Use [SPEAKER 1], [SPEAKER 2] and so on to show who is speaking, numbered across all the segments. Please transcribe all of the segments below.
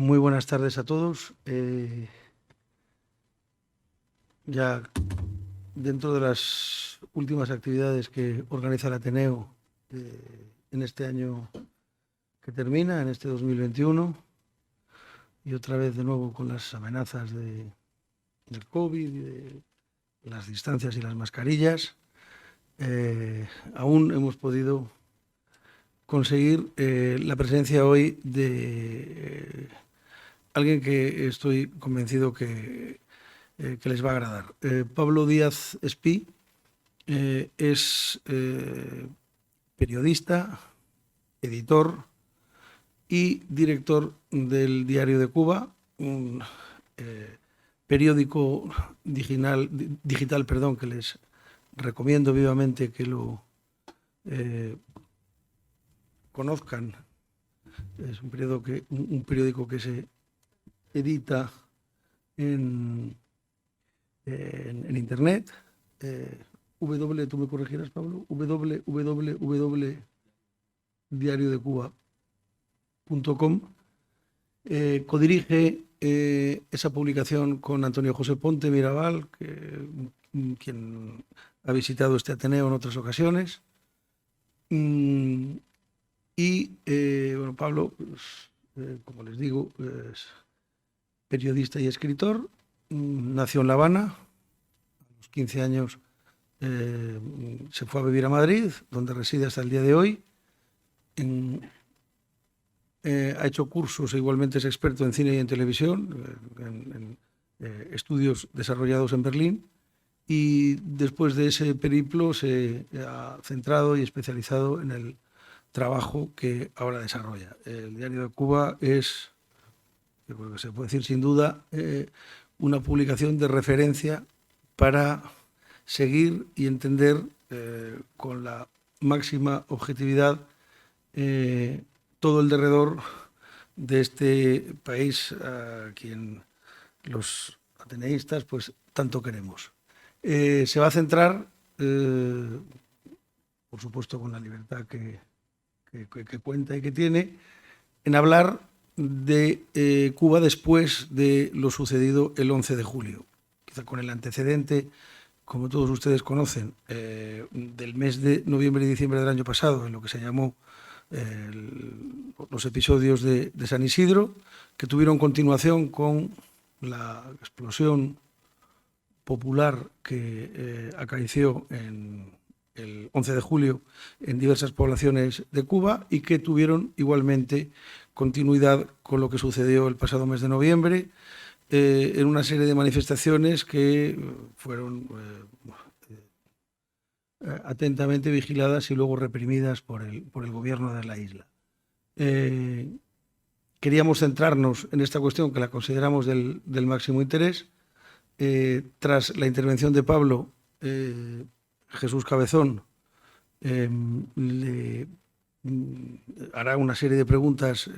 [SPEAKER 1] Muy buenas tardes a todos. Ya dentro de las últimas actividades que organiza el Ateneo en este año que termina, en este 2021, y otra vez de nuevo con las amenazas del COVID, de las distancias y las mascarillas, aún hemos podido conseguir la presencia hoy de alguien que estoy convencido que les va a agradar. Pablo Díaz Espí es periodista, editor y director del Diario de Cuba, un periódico digital, que les recomiendo vivamente que lo conozcan. Es un periódico que se edita en internet. Tú me corregirás, Pablo, www.diariodecuba.com. Codirige esa publicación con Antonio José Ponte Mirabal, quien ha visitado este Ateneo en otras ocasiones. Bueno, Pablo, pues, como les digo, es periodista y escritor. Nació en La Habana. A los 15 años se fue a vivir a Madrid, donde reside hasta el día de hoy. Ha hecho cursos e igualmente es experto en cine y en televisión, en estudios desarrollados en Berlín. Y después de ese periplo se ha centrado y especializado en el trabajo que ahora desarrolla. El Diario de Cuba es, yo creo que se puede decir sin duda, una publicación de referencia para seguir y entender con la máxima objetividad todo el derredor de este país a quien los ateneístas pues tanto queremos. Se va a centrar, por supuesto con la libertad que cuenta y que tiene, en hablar de Cuba después de lo sucedido el 11 de julio, quizá con el antecedente, como todos ustedes conocen, del mes de noviembre y diciembre del año pasado, en lo que se llamó los episodios de San Isidro, que tuvieron continuación con la explosión popular que acarició en el 11 de julio en diversas poblaciones de Cuba y que tuvieron igualmente continuidad con lo que sucedió el pasado mes de noviembre en una serie de manifestaciones que fueron atentamente vigiladas y luego reprimidas por el gobierno de la isla. Queríamos centrarnos en esta cuestión que la consideramos del máximo interés. Tras la intervención de Pablo, Jesús Cabezón le hará una serie de preguntas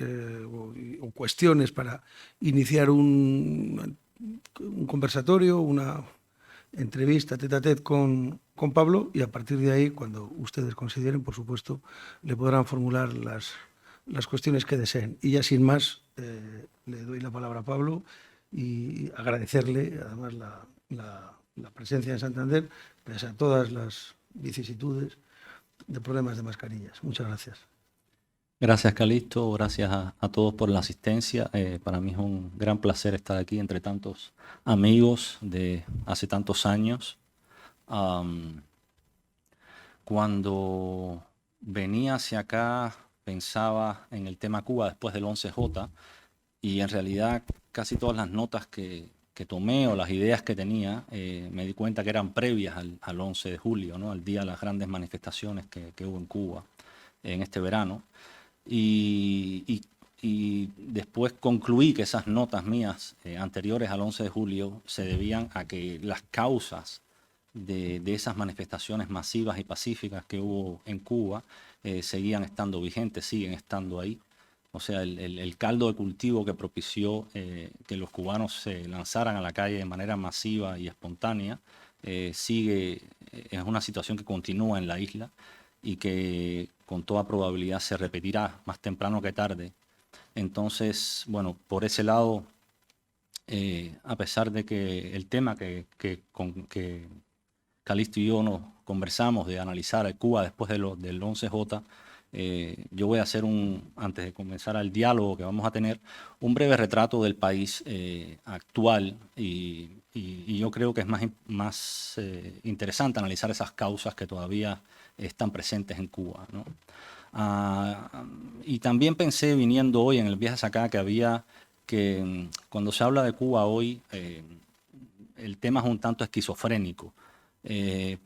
[SPEAKER 1] o cuestiones para iniciar un conversatorio, una entrevista tête à tête con Pablo, y a partir de ahí, cuando ustedes consideren, por supuesto, le podrán formular las cuestiones que deseen. Y ya sin más, le doy la palabra a Pablo y agradecerle además la presencia en Santander, pese a todas las vicisitudes de problemas de mascarillas. Muchas gracias.
[SPEAKER 2] Gracias, Calixto. Gracias a todos por la asistencia. Para mí es un gran placer estar aquí entre tantos amigos de hace tantos años. Cuando venía hacia acá, pensaba en el tema Cuba después del 11J, y en realidad casi todas las notas que tomé o las ideas que tenía, me di cuenta que eran previas al 11 de julio, ¿no? Al día de las grandes manifestaciones que hubo en Cuba en este verano. Y después concluí que esas notas mías anteriores al 11 de julio se debían a que las causas de esas manifestaciones masivas y pacíficas que hubo en Cuba seguían estando vigentes, siguen estando ahí. O sea, el caldo de cultivo que propició que los cubanos se lanzaran a la calle de manera masiva y espontánea sigue, es una situación que continúa en la isla y que con toda probabilidad se repetirá más temprano que tarde Entonces, bueno, por ese lado, a pesar de que el tema que Calixto y yo nos conversamos de analizar a Cuba después del 11J, yo voy a hacer antes de comenzar el diálogo que vamos a tener, un breve retrato del país actual y yo creo que es más interesante analizar esas causas que todavía están presentes en Cuba, ¿no? Y también pensé, viniendo hoy en el viaje acá, que cuando se habla de Cuba hoy, el tema es un tanto esquizofrénico,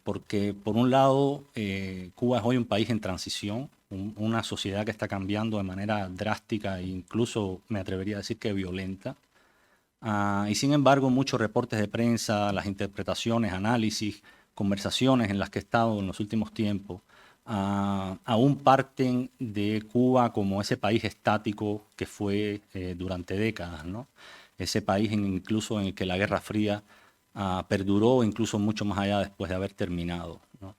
[SPEAKER 2] porque por un lado, Cuba es hoy un país en transición, una sociedad que está cambiando de manera drástica e incluso me atrevería a decir que violenta. Y sin embargo, muchos reportes de prensa, las interpretaciones, análisis, conversaciones en las que he estado en los últimos tiempos, aún parten de Cuba como ese país estático que fue durante décadas, ¿no? Ese país incluso en el que la Guerra Fría perduró incluso mucho más allá después de haber terminado, ¿no?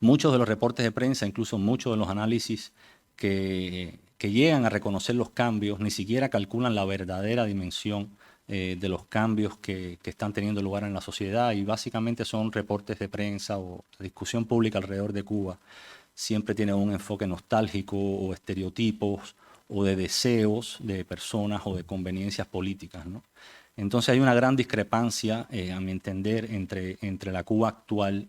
[SPEAKER 2] Muchos de los reportes de prensa, incluso muchos de los análisis que llegan a reconocer los cambios, ni siquiera calculan la verdadera dimensión de los cambios que están teniendo lugar en la sociedad y básicamente son reportes de prensa o discusión pública alrededor de Cuba. Siempre tiene un enfoque nostálgico o estereotipos o de deseos de personas o de conveniencias políticas, ¿no? Entonces hay una gran discrepancia, a mi entender, entre la Cuba actual,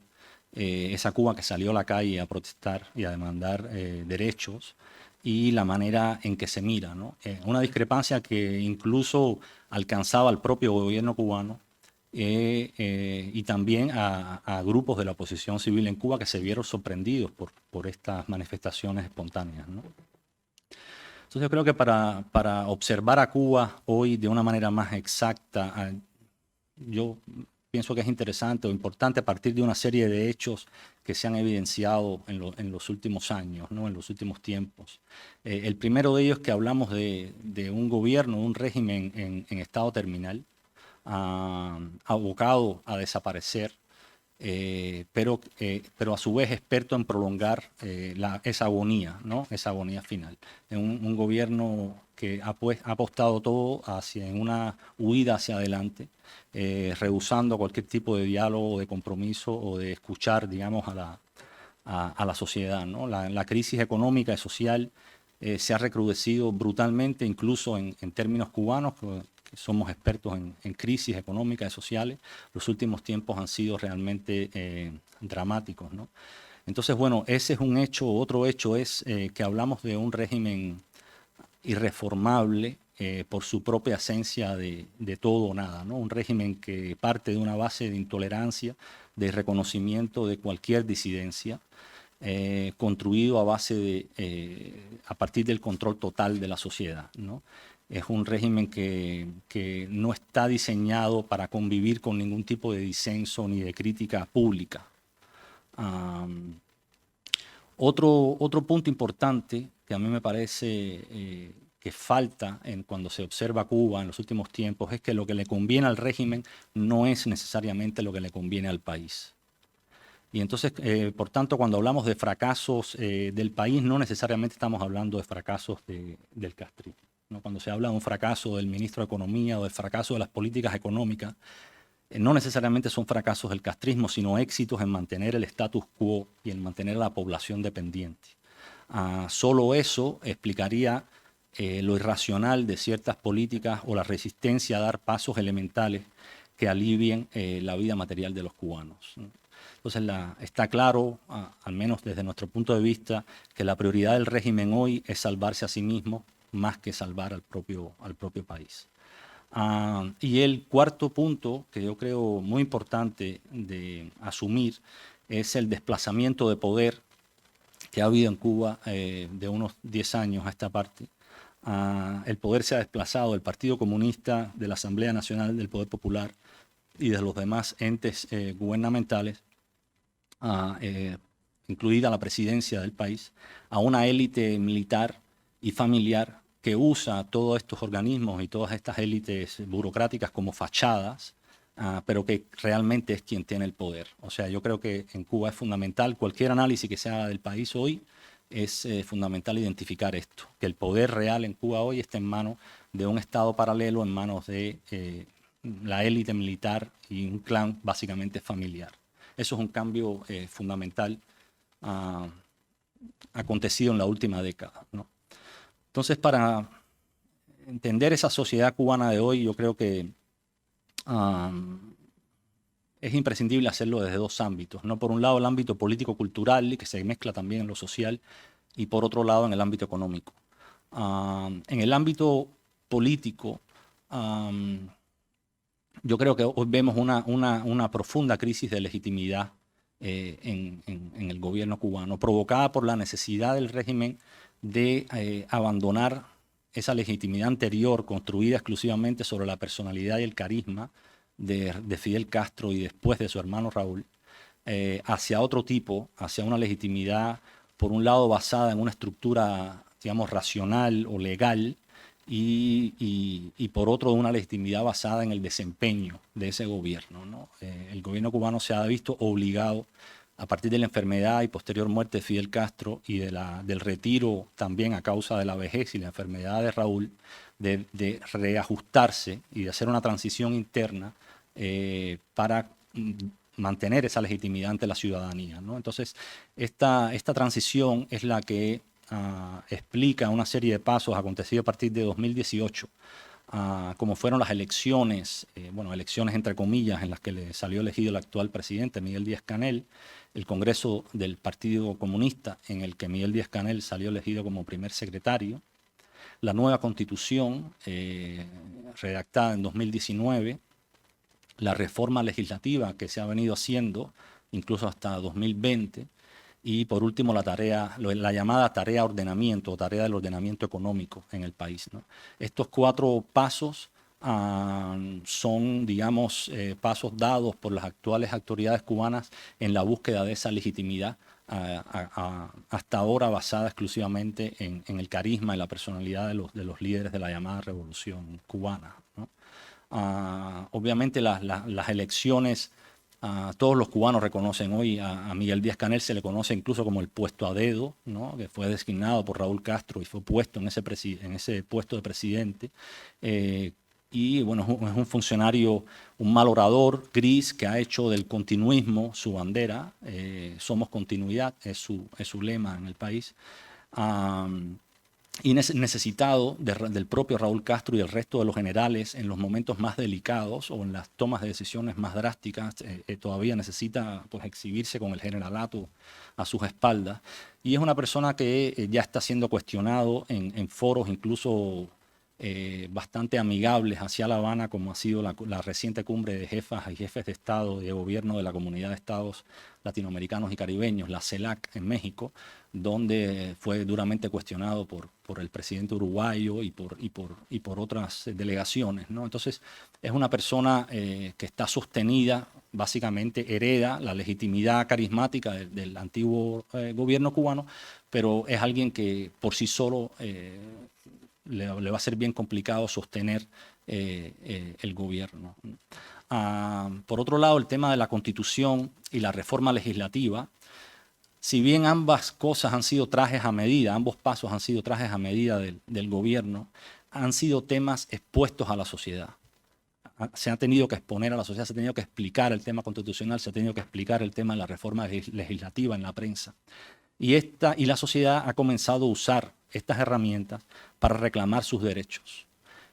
[SPEAKER 2] esa Cuba que salió a la calle a protestar y a demandar derechos, y la manera en que se mira, ¿no? Una discrepancia que incluso alcanzaba al propio gobierno cubano y también a grupos de la oposición civil en Cuba que se vieron sorprendidos por estas manifestaciones espontáneas, ¿no? Entonces yo creo que para observar a Cuba hoy de una manera más exacta, yo pienso que es interesante o importante a partir de una serie de hechos que se han evidenciado en los últimos años, ¿no? En los últimos tiempos. El primero de ellos es que hablamos de un gobierno, un régimen en estado terminal, abocado a desaparecer, pero a su vez experto en prolongar esa agonía, ¿no? Esa agonía final. Un gobierno que ha apostado todo en una huida hacia adelante, rehusando cualquier tipo de diálogo, de compromiso o de escuchar, digamos, a la sociedad, ¿no? La crisis económica y social se ha recrudecido brutalmente, incluso en términos cubanos, que somos expertos en crisis económicas y sociales. Los últimos tiempos han sido realmente dramáticos, ¿no? Entonces, bueno, ese es un hecho. Otro hecho es que hablamos de un régimen irreformable por su propia esencia de todo o nada, ¿no? Un régimen que parte de una base de intolerancia, de reconocimiento de cualquier disidencia, construido a partir del control total de la sociedad, ¿no? Es un régimen que no está diseñado para convivir con ningún tipo de disenso ni de crítica pública. Otro punto importante que a mí me parece que falta cuando se observa Cuba en los últimos tiempos es que lo que le conviene al régimen no es necesariamente lo que le conviene al país. Y entonces, por tanto, cuando hablamos de fracasos del país, no necesariamente estamos hablando de fracasos del castrismo, ¿no? Cuando se habla de un fracaso del ministro de Economía o del fracaso de las políticas económicas, no necesariamente son fracasos del castrismo, sino éxitos en mantener el status quo y en mantener a la población dependiente. Solo eso explicaría lo irracional de ciertas políticas o la resistencia a dar pasos elementales que alivien la vida material de los cubanos, ¿no? Entonces está claro, al menos desde nuestro punto de vista, que la prioridad del régimen hoy es salvarse a sí mismo más que salvar al propio país. Y el cuarto punto que yo creo muy importante de asumir es el desplazamiento de poder que ha habido en Cuba de unos 10 años a esta parte. El poder se ha desplazado del Partido Comunista, de la Asamblea Nacional del Poder Popular y de los demás entes gubernamentales, incluida la presidencia del país, a una élite militar y familiar que usa todos estos organismos y todas estas élites burocráticas como fachadas, pero que realmente es quien tiene el poder. O sea, yo creo que en Cuba es fundamental cualquier análisis que se haga del país hoy, es fundamental identificar esto, que el poder real en Cuba hoy está en manos de un Estado paralelo, en manos de la élite militar y un clan básicamente familiar. Eso es un cambio fundamental acontecido en la última década, ¿no? Entonces, para entender esa sociedad cubana de hoy, yo creo que es imprescindible hacerlo desde dos ámbitos, ¿no? Por un lado, el ámbito político-cultural, que se mezcla también en lo social, y por otro lado, en el ámbito económico. En el ámbito político, yo creo que hoy vemos una profunda crisis de legitimidad en el gobierno cubano, provocada por la necesidad del régimen de abandonar esa legitimidad anterior construida exclusivamente sobre la personalidad y el carisma de Fidel Castro y después de su hermano Raúl, hacia otro tipo, hacia una legitimidad, por un lado, basada en una estructura, digamos, racional o legal, y por otro, una legitimidad basada en el desempeño de ese gobierno, ¿no? El gobierno cubano se ha visto obligado, a partir de la enfermedad y posterior muerte de Fidel Castro y del retiro también a causa de la vejez y la enfermedad de Raúl, de reajustarse y de hacer una transición interna para mantener esa legitimidad ante la ciudadanía, ¿no? Entonces, esta transición es la que explica una serie de pasos acontecidos a partir de 2018, como fueron las elecciones, elecciones entre comillas, en las que le salió elegido el actual presidente, Miguel Díaz-Canel, el Congreso del Partido Comunista, en el que Miguel Díaz-Canel salió elegido como primer secretario, la nueva Constitución, redactada en 2019, la reforma legislativa que se ha venido haciendo incluso hasta 2020, y por último la llamada tarea ordenamiento o tarea del ordenamiento económico en el país, ¿no? Estos 4 pasos son, digamos, pasos dados por las actuales autoridades cubanas en la búsqueda de esa legitimidad, hasta ahora basada exclusivamente en el carisma y la personalidad de los líderes de la llamada revolución cubana, ¿no? Obviamente las elecciones, todos los cubanos reconocen hoy a Miguel Díaz-Canel, se le conoce incluso como el puesto a dedo, ¿no? Que fue designado por Raúl Castro y fue puesto en ese puesto de presidente. Y bueno, es un funcionario, un mal orador, gris, que ha hecho del continuismo su bandera. Somos continuidad, es su lema en el país. Y necesitado del propio Raúl Castro y el resto de los generales en los momentos más delicados o en las tomas de decisiones más drásticas, todavía necesita, pues, exhibirse con el generalato a sus espaldas. Y es una persona que ya está siendo cuestionado en foros incluso bastante amigables hacia La Habana, como ha sido la reciente cumbre de jefas y jefes de Estado y de gobierno de la Comunidad de Estados Latinoamericanos y Caribeños, la CELAC, en México, donde fue duramente cuestionado por el presidente uruguayo y por otras delegaciones, ¿no? Entonces, es una persona que está sostenida, básicamente hereda la legitimidad carismática del antiguo gobierno cubano, pero es alguien que por sí solo le va a ser bien complicado sostener el gobierno. Por otro lado, el tema de la Constitución y la reforma legislativa, si bien ambas cosas han sido trajes a medida, ambos pasos han sido trajes a medida del gobierno, han sido temas expuestos a la sociedad. Se ha tenido que exponer a la sociedad, se ha tenido que explicar el tema constitucional, se ha tenido que explicar el tema de la reforma legislativa en la prensa. Y la sociedad ha comenzado a usar estas herramientas para reclamar sus derechos.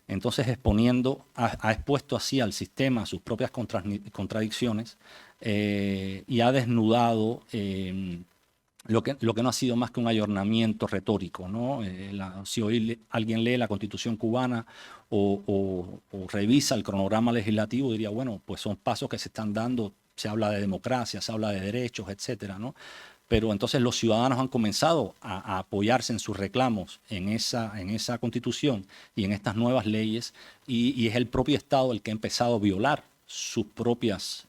[SPEAKER 2] Entonces, ha expuesto así al sistema sus propias contradicciones y ha desnudado lo que no ha sido más que un ayornamiento retórico, ¿no? Si hoy alguien lee la Constitución cubana o revisa el cronograma legislativo, diría, bueno, pues son pasos que se están dando, se habla de democracia, se habla de derechos, etcétera, ¿no? Pero entonces los ciudadanos han comenzado a apoyarse en sus reclamos en esa Constitución y en estas nuevas leyes, y es el propio Estado el que ha empezado a violar sus propias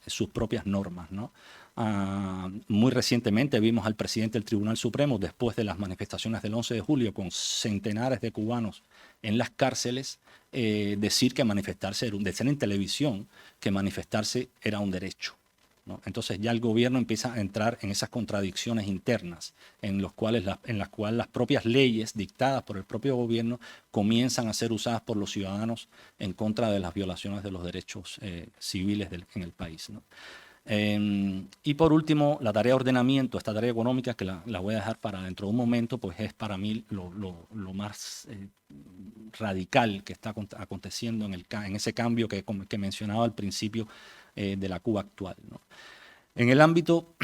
[SPEAKER 2] normas, ¿no? Muy recientemente vimos al presidente del Tribunal Supremo, después de las manifestaciones del 11 de julio, con centenares de cubanos en las cárceles, decir que manifestarse, decir en televisión que manifestarse era un derecho, ¿no? Entonces ya el gobierno empieza a entrar en esas contradicciones internas, en las cuales las propias leyes dictadas por el propio gobierno comienzan a ser usadas por los ciudadanos en contra de las violaciones de los derechos civiles en el país, ¿no? Y por último, la tarea de ordenamiento, esta tarea económica que la voy a dejar para dentro de un momento, pues es para mí lo más radical que está aconteciendo en ese cambio que mencionaba al principio de la Cuba actual, ¿no? En el ámbito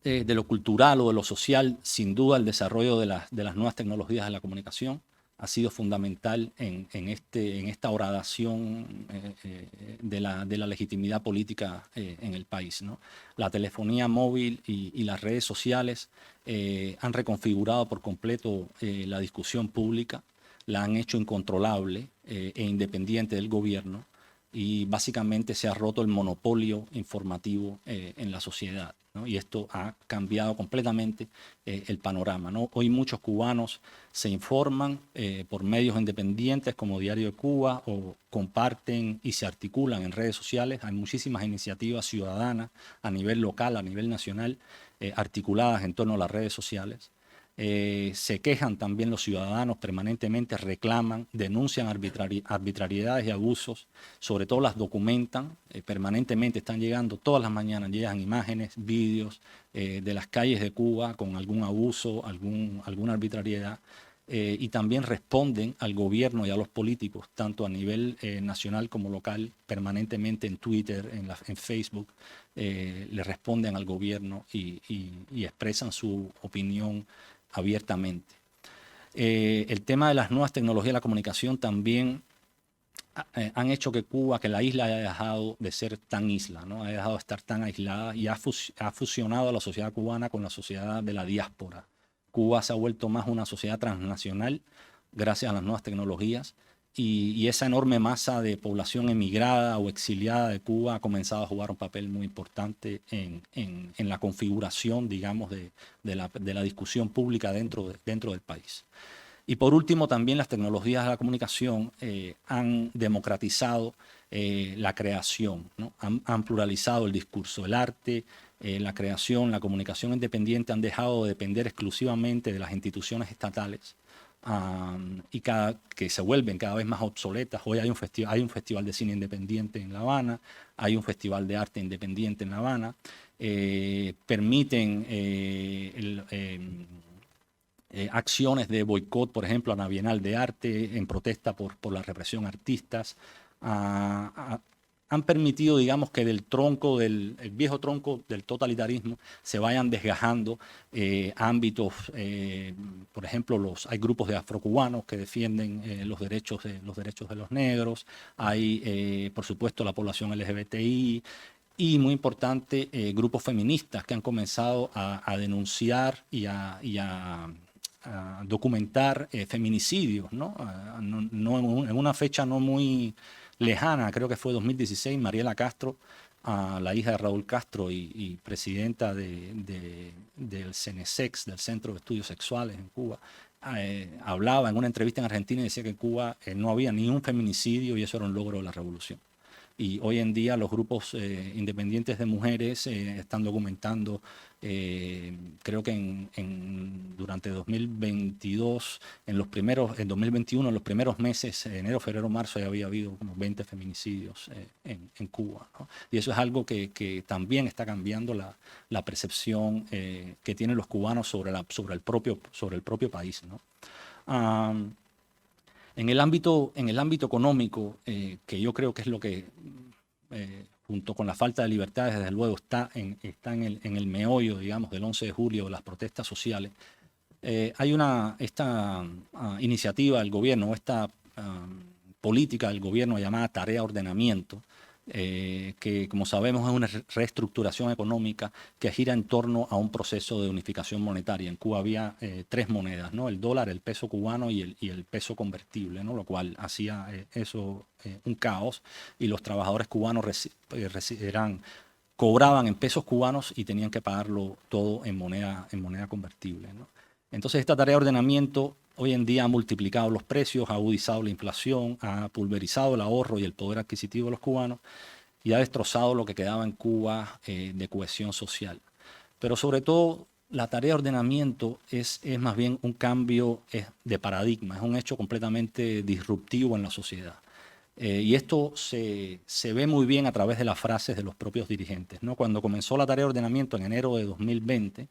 [SPEAKER 2] de lo cultural o de lo social, sin duda el desarrollo de las nuevas tecnologías de la comunicación ha sido fundamental en esta horadación de la legitimidad política en el país, ¿no? La telefonía móvil y las redes sociales han reconfigurado por completo la discusión pública, la han hecho incontrolable e independiente del gobierno, y básicamente se ha roto el monopolio informativo en la sociedad, ¿no? Y esto ha cambiado completamente el panorama, ¿no? Hoy muchos cubanos se informan por medios independientes como Diario de Cuba, o comparten y se articulan en redes sociales. Hay muchísimas iniciativas ciudadanas a nivel local, a nivel nacional, articuladas en torno a las redes sociales. Se quejan también los ciudadanos permanentemente, reclaman, denuncian arbitrariedades y abusos, sobre todo las documentan, permanentemente están llegando, todas las mañanas llegan imágenes, vídeos de las calles de Cuba con algún abuso, alguna arbitrariedad, y también responden al gobierno y a los políticos, tanto a nivel nacional como local, permanentemente en Twitter, en Facebook, le responden al gobierno y expresan su opinión abiertamente. El tema de las nuevas tecnologías de la comunicación también han hecho que la isla haya dejado de ser tan isla, ¿no? Ha dejado de estar tan aislada y ha fusionado a la sociedad cubana con la sociedad de la diáspora. Cuba se ha vuelto más una sociedad transnacional gracias a las nuevas tecnologías, y esa enorme masa de población emigrada o exiliada de Cuba ha comenzado a jugar un papel muy importante en la configuración, digamos, de la discusión pública dentro del país. Y por último, también las tecnologías de la comunicación han democratizado la creación, ¿no? Han pluralizado el discurso, el arte, la creación, la comunicación independiente han dejado de depender exclusivamente de las instituciones estatales, que se vuelven cada vez más obsoletas. Hoy hay un festival de cine independiente en La Habana, hay un festival de arte independiente en La Habana, permiten acciones de boicot, por ejemplo, a la Bienal de Arte, en protesta por la represión a artistas. Han permitido, digamos, que el viejo tronco del totalitarismo se vayan desgajando ámbitos, por ejemplo, hay grupos de afrocubanos que defienden los derechos de los negros, hay, por supuesto, la población LGBTI, y muy importante, grupos feministas que han comenzado a denunciar y a documentar feminicidios, ¿no? En una fecha no muy lejana, creo que fue 2016, Mariela Castro, la hija de Raúl Castro y presidenta del CENESEX, del Centro de Estudios Sexuales en Cuba, hablaba en una entrevista en Argentina y decía que en Cuba no había ni un feminicidio, y eso era un logro de la revolución. Y hoy en día los grupos independientes de mujeres están documentando, creo que durante 2022, en 2021, en los primeros meses, enero, febrero, marzo, ya había habido como 20 feminicidios en Cuba, ¿no? Y eso es algo que también está cambiando la percepción que tienen los cubanos sobre el propio país, ¿no? En el ámbito económico, que yo creo que es lo que, junto con la falta de libertades, desde luego está en el meollo, digamos, del 11 de julio, de las protestas sociales, hay esta iniciativa del gobierno, esta política del gobierno llamada tarea ordenamiento, que, como sabemos, es una reestructuración económica que gira en torno a un proceso de unificación monetaria. En Cuba había tres monedas, ¿no? El dólar, el peso cubano y el peso convertible, ¿no? Lo cual hacía eso un caos, y los trabajadores cubanos cobraban en pesos cubanos y tenían que pagarlo todo en moneda convertible, ¿no? Entonces, esta tarea de ordenamiento hoy en día ha multiplicado los precios, ha agudizado la inflación, ha pulverizado el ahorro y el poder adquisitivo de los cubanos, y ha destrozado lo que quedaba en Cuba de cohesión social. Pero sobre todo, la tarea de ordenamiento es más bien un cambio de paradigma, es un hecho completamente disruptivo en la sociedad. Y esto se ve muy bien a través de las frases de los propios dirigentes, ¿no? Cuando comenzó la tarea de ordenamiento en enero de 2020,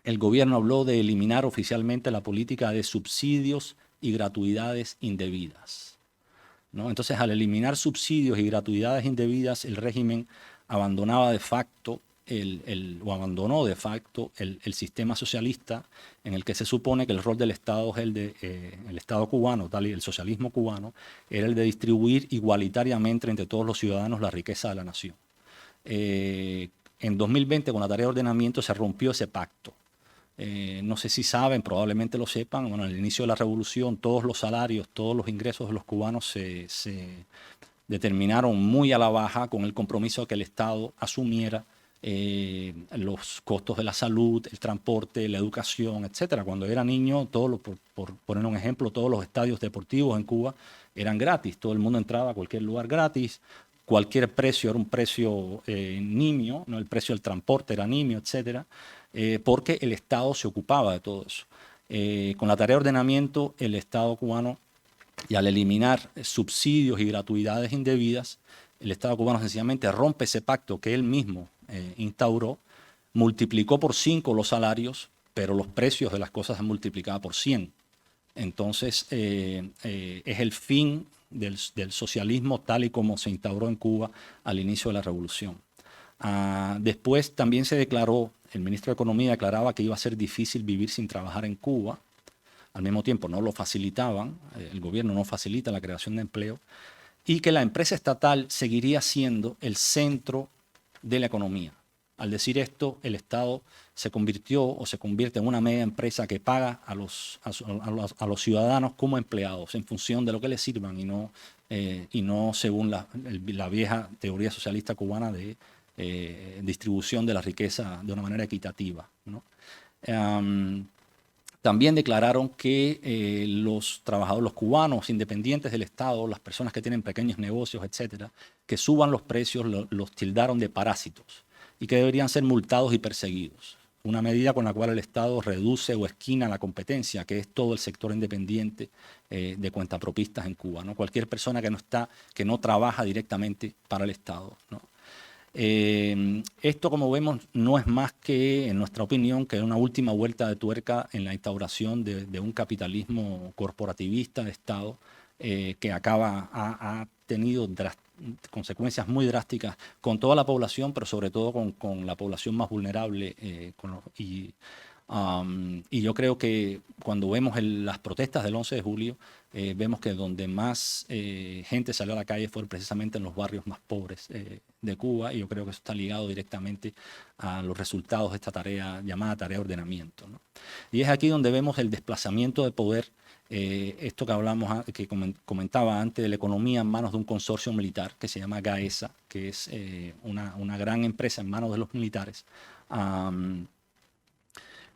[SPEAKER 2] el gobierno habló de eliminar oficialmente la política de subsidios y gratuidades indebidas, ¿no? Entonces, al eliminar subsidios y gratuidades indebidas, el régimen abandonaba de facto abandonó de facto el sistema socialista en el que se supone que el rol del Estado es el Estado cubano, tal y el socialismo cubano, era el de distribuir igualitariamente entre todos los ciudadanos la riqueza de la nación. En 2020, con la tarea de ordenamiento, se rompió ese pacto. No sé si saben, probablemente lo sepan, bueno, al inicio de la revolución todos los salarios, todos los ingresos de los cubanos se determinaron muy a la baja con el compromiso de que el Estado asumiera los costos de la salud, el transporte, la educación, etcétera. Cuando era niño, por poner un ejemplo, todos los estadios deportivos en Cuba eran gratis, todo el mundo entraba a cualquier lugar gratis, cualquier precio era un precio nimio, ¿no? El precio del transporte era nimio, etcétera, porque el Estado se ocupaba de todo eso. Con la tarea de ordenamiento, el Estado cubano, y al eliminar subsidios y gratuidades indebidas, el Estado cubano sencillamente rompe ese pacto que él mismo instauró, multiplicó por 5 los salarios, pero los precios de las cosas se multiplicaban por 100. Entonces, es el fin del socialismo tal y como se instauró en Cuba al inicio de la revolución. Después también se declaró, el ministro de Economía declaraba que iba a ser difícil vivir sin trabajar en Cuba. Al mismo tiempo no lo facilitaban, el gobierno no facilita la creación de empleo, y que la empresa estatal seguiría siendo el centro de la economía. Al decir esto, el Estado se convirtió o se convierte en una media empresa que paga a los ciudadanos como empleados en función de lo que les sirvan y no según la vieja teoría socialista cubana de distribución de la riqueza de una manera equitativa, ¿no? También declararon que los trabajadores, los cubanos independientes del Estado, las personas que tienen pequeños negocios, etcétera, que suban los precios, los tildaron de parásitos y que deberían ser multados y perseguidos. Una medida con la cual el Estado reduce o esquina la competencia, que es todo el sector independiente de cuentapropistas en Cuba, ¿no? Cualquier persona que no trabaja directamente para el Estado, ¿no? Esto, como vemos, no es más que, en nuestra opinión, que una última vuelta de tuerca en la instauración de un capitalismo corporativista de Estado que ha tenido consecuencias muy drásticas con toda la población, pero sobre todo con la población más vulnerable. Y yo creo que cuando vemos las protestas del 11 de julio, vemos que donde más gente salió a la calle fue precisamente en los barrios más pobres de Cuba, y yo creo que eso está ligado directamente a los resultados de esta tarea llamada tarea de ordenamiento, ¿no? Y es aquí donde vemos el desplazamiento de poder, esto que hablamos, que comentaba antes, de la economía en manos de un consorcio militar que se llama GAESA, que es una gran empresa en manos de los militares,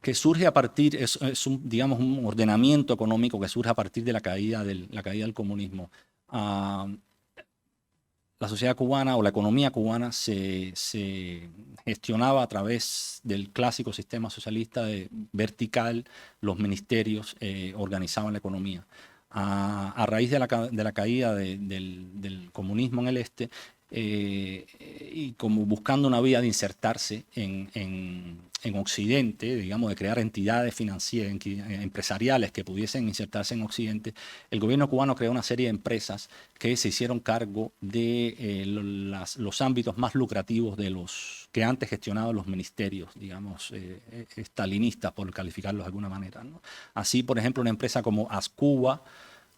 [SPEAKER 2] que surge a partir, es un ordenamiento económico que surge a partir de la caída del comunismo. La sociedad cubana o la economía cubana se gestionaba a través del clásico sistema socialista vertical, los ministerios organizaban la economía. A raíz de la caída del comunismo en el este, y como buscando una vía de insertarse en Occidente, digamos, de crear entidades financieras, empresariales que pudiesen insertarse en Occidente, el gobierno cubano creó una serie de empresas que se hicieron cargo de los ámbitos más lucrativos de los que antes gestionaban los ministerios, digamos, estalinistas, por calificarlos de alguna manera, ¿no? Así, por ejemplo, una empresa como Ascuba,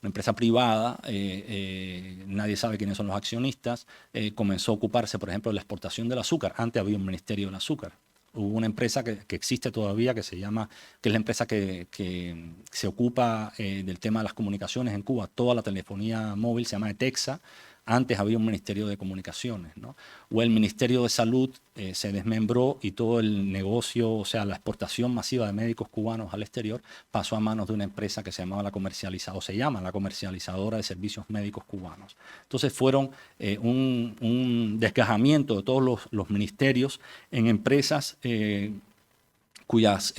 [SPEAKER 2] una empresa privada, nadie sabe quiénes son los accionistas, comenzó a ocuparse, por ejemplo, de la exportación del azúcar. Antes había un ministerio del azúcar. Hubo una empresa que existe todavía, que es la empresa que se ocupa del tema de las comunicaciones en Cuba. Toda la telefonía móvil se llama ETEXA. antes había un Ministerio de Comunicaciones, ¿no? O el Ministerio de Salud se desmembró y todo el negocio, o sea, la exportación masiva de médicos cubanos al exterior pasó a manos de una empresa que se llamaba se llama la Comercializadora de Servicios Médicos Cubanos. Entonces fueron un desgajamiento de todos los ministerios en empresas cuyas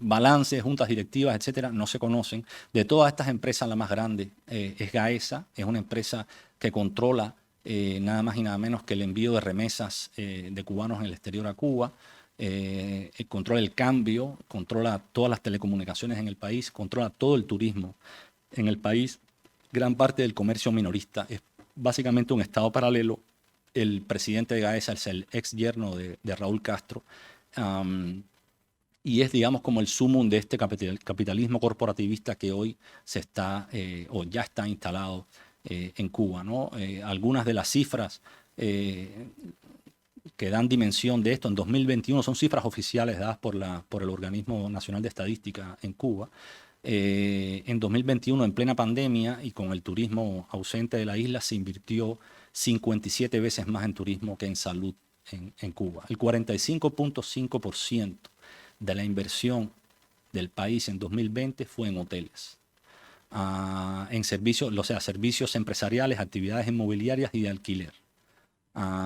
[SPEAKER 2] balances, juntas directivas, etcétera, no se conocen. De todas estas empresas, la más grande es Gaesa, es una empresa que controla nada más y nada menos que el envío de remesas de cubanos en el exterior a Cuba, controla el cambio, controla todas las telecomunicaciones en el país, controla todo el turismo en el país, gran parte del comercio minorista. Es básicamente un estado paralelo. El presidente de Gaesa es el ex yerno de Raúl Castro. Y es, digamos, como el sumum de este capitalismo corporativista que hoy se está o ya está instalado en Cuba, ¿no? Algunas de las cifras que dan dimensión de esto en 2021 son cifras oficiales dadas por el Organismo Nacional de Estadística en Cuba. En 2021, en plena pandemia y con el turismo ausente de la isla, se invirtió 57 veces más en turismo que en salud en Cuba. El 45.5% de la inversión del país en 2020 fue en hoteles, en servicios, o sea, servicios empresariales, actividades inmobiliarias y de alquiler,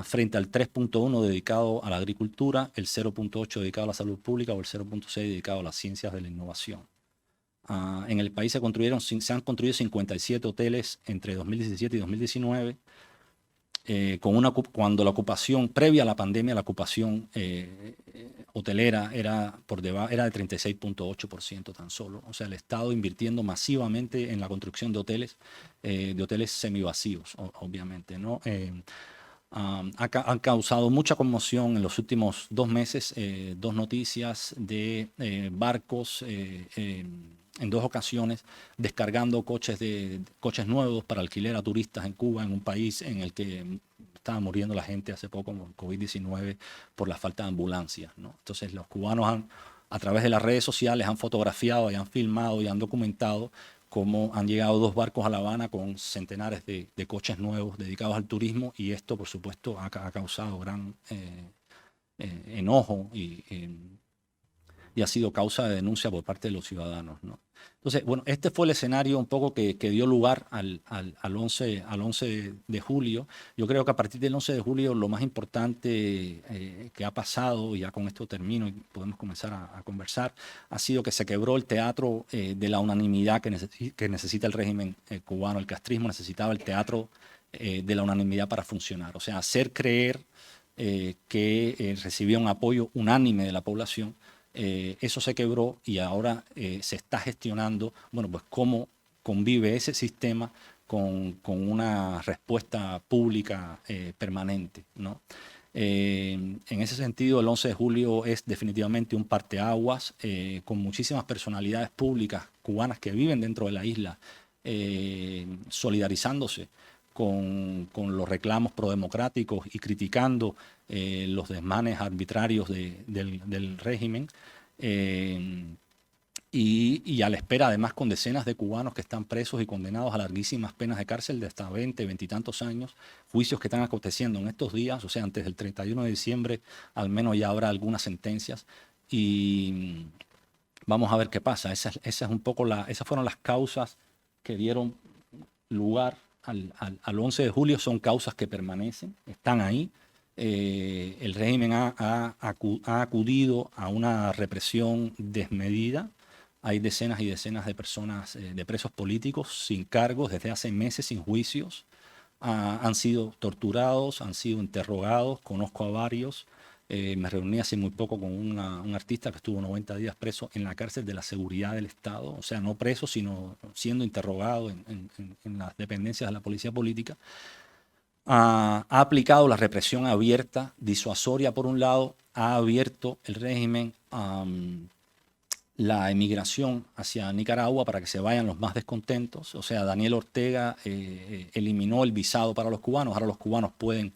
[SPEAKER 2] frente al 3.1 dedicado a la agricultura, el 0.8 dedicado a la salud pública o el 0.6 dedicado a las ciencias de la innovación. En el país se han construido 57 hoteles entre 2017 y 2019, cuando la ocupación, previa a la pandemia, la ocupación hotelera era de 36.8% tan solo. O sea, el Estado invirtiendo masivamente en la construcción de hoteles semivacíos, obviamente, ¿no? Han causado mucha conmoción en los últimos 2 meses, 2 noticias de barcos en 2 ocasiones descargando coches nuevos para alquiler a turistas en Cuba, en un país en el que estaba muriendo la gente hace poco con COVID-19 por la falta de ambulancias, ¿no? Entonces los cubanos a través de las redes sociales han fotografiado y han filmado y han documentado cómo han llegado 2 barcos a La Habana con centenares de coches nuevos dedicados al turismo, y esto, por supuesto, ha causado gran enojo y ha sido causa de denuncia por parte de los ciudadanos, ¿no? Entonces, bueno, este fue el escenario un poco que dio lugar al 11 de julio. Yo creo que a partir del 11 de julio lo más importante que ha pasado, y ya con esto termino y podemos comenzar a conversar, ha sido que se quebró el teatro de la unanimidad que necesita el régimen cubano. El castrismo necesitaba el teatro de la unanimidad para funcionar. O sea, hacer creer que recibía un apoyo unánime de la población. Eso se quebró y ahora se está gestionando, bueno, pues cómo convive ese sistema con una respuesta pública permanente, ¿no? En ese sentido, el 11 de julio es definitivamente un parteaguas, con muchísimas personalidades públicas cubanas que viven dentro de la isla solidarizándose con los reclamos prodemocráticos y criticando los desmanes arbitrarios del régimen, y a la espera además con decenas de cubanos que están presos y condenados a larguísimas penas de cárcel de hasta 20 y tantos años, juicios que están aconteciendo en estos días. O sea, antes del 31 de diciembre al menos ya habrá algunas sentencias, y vamos a ver qué pasa. Esas fueron las causas que dieron lugar al 11 de julio. Son causas que permanecen, están ahí. El régimen ha acudido a una represión desmedida. Hay decenas y decenas de personas, de presos políticos sin cargos desde hace meses, sin juicios. Han sido torturados, han sido interrogados. Conozco a varios. Me reuní hace muy poco con un artista que estuvo 90 días preso en la cárcel de la seguridad del Estado. O sea, no preso, sino siendo interrogado en las dependencias de la policía política. Ha aplicado la represión abierta, disuasoria por un lado. Ha abierto el régimen la emigración hacia Nicaragua para que se vayan los más descontentos. O sea, Daniel Ortega eliminó el visado para los cubanos. Ahora los cubanos pueden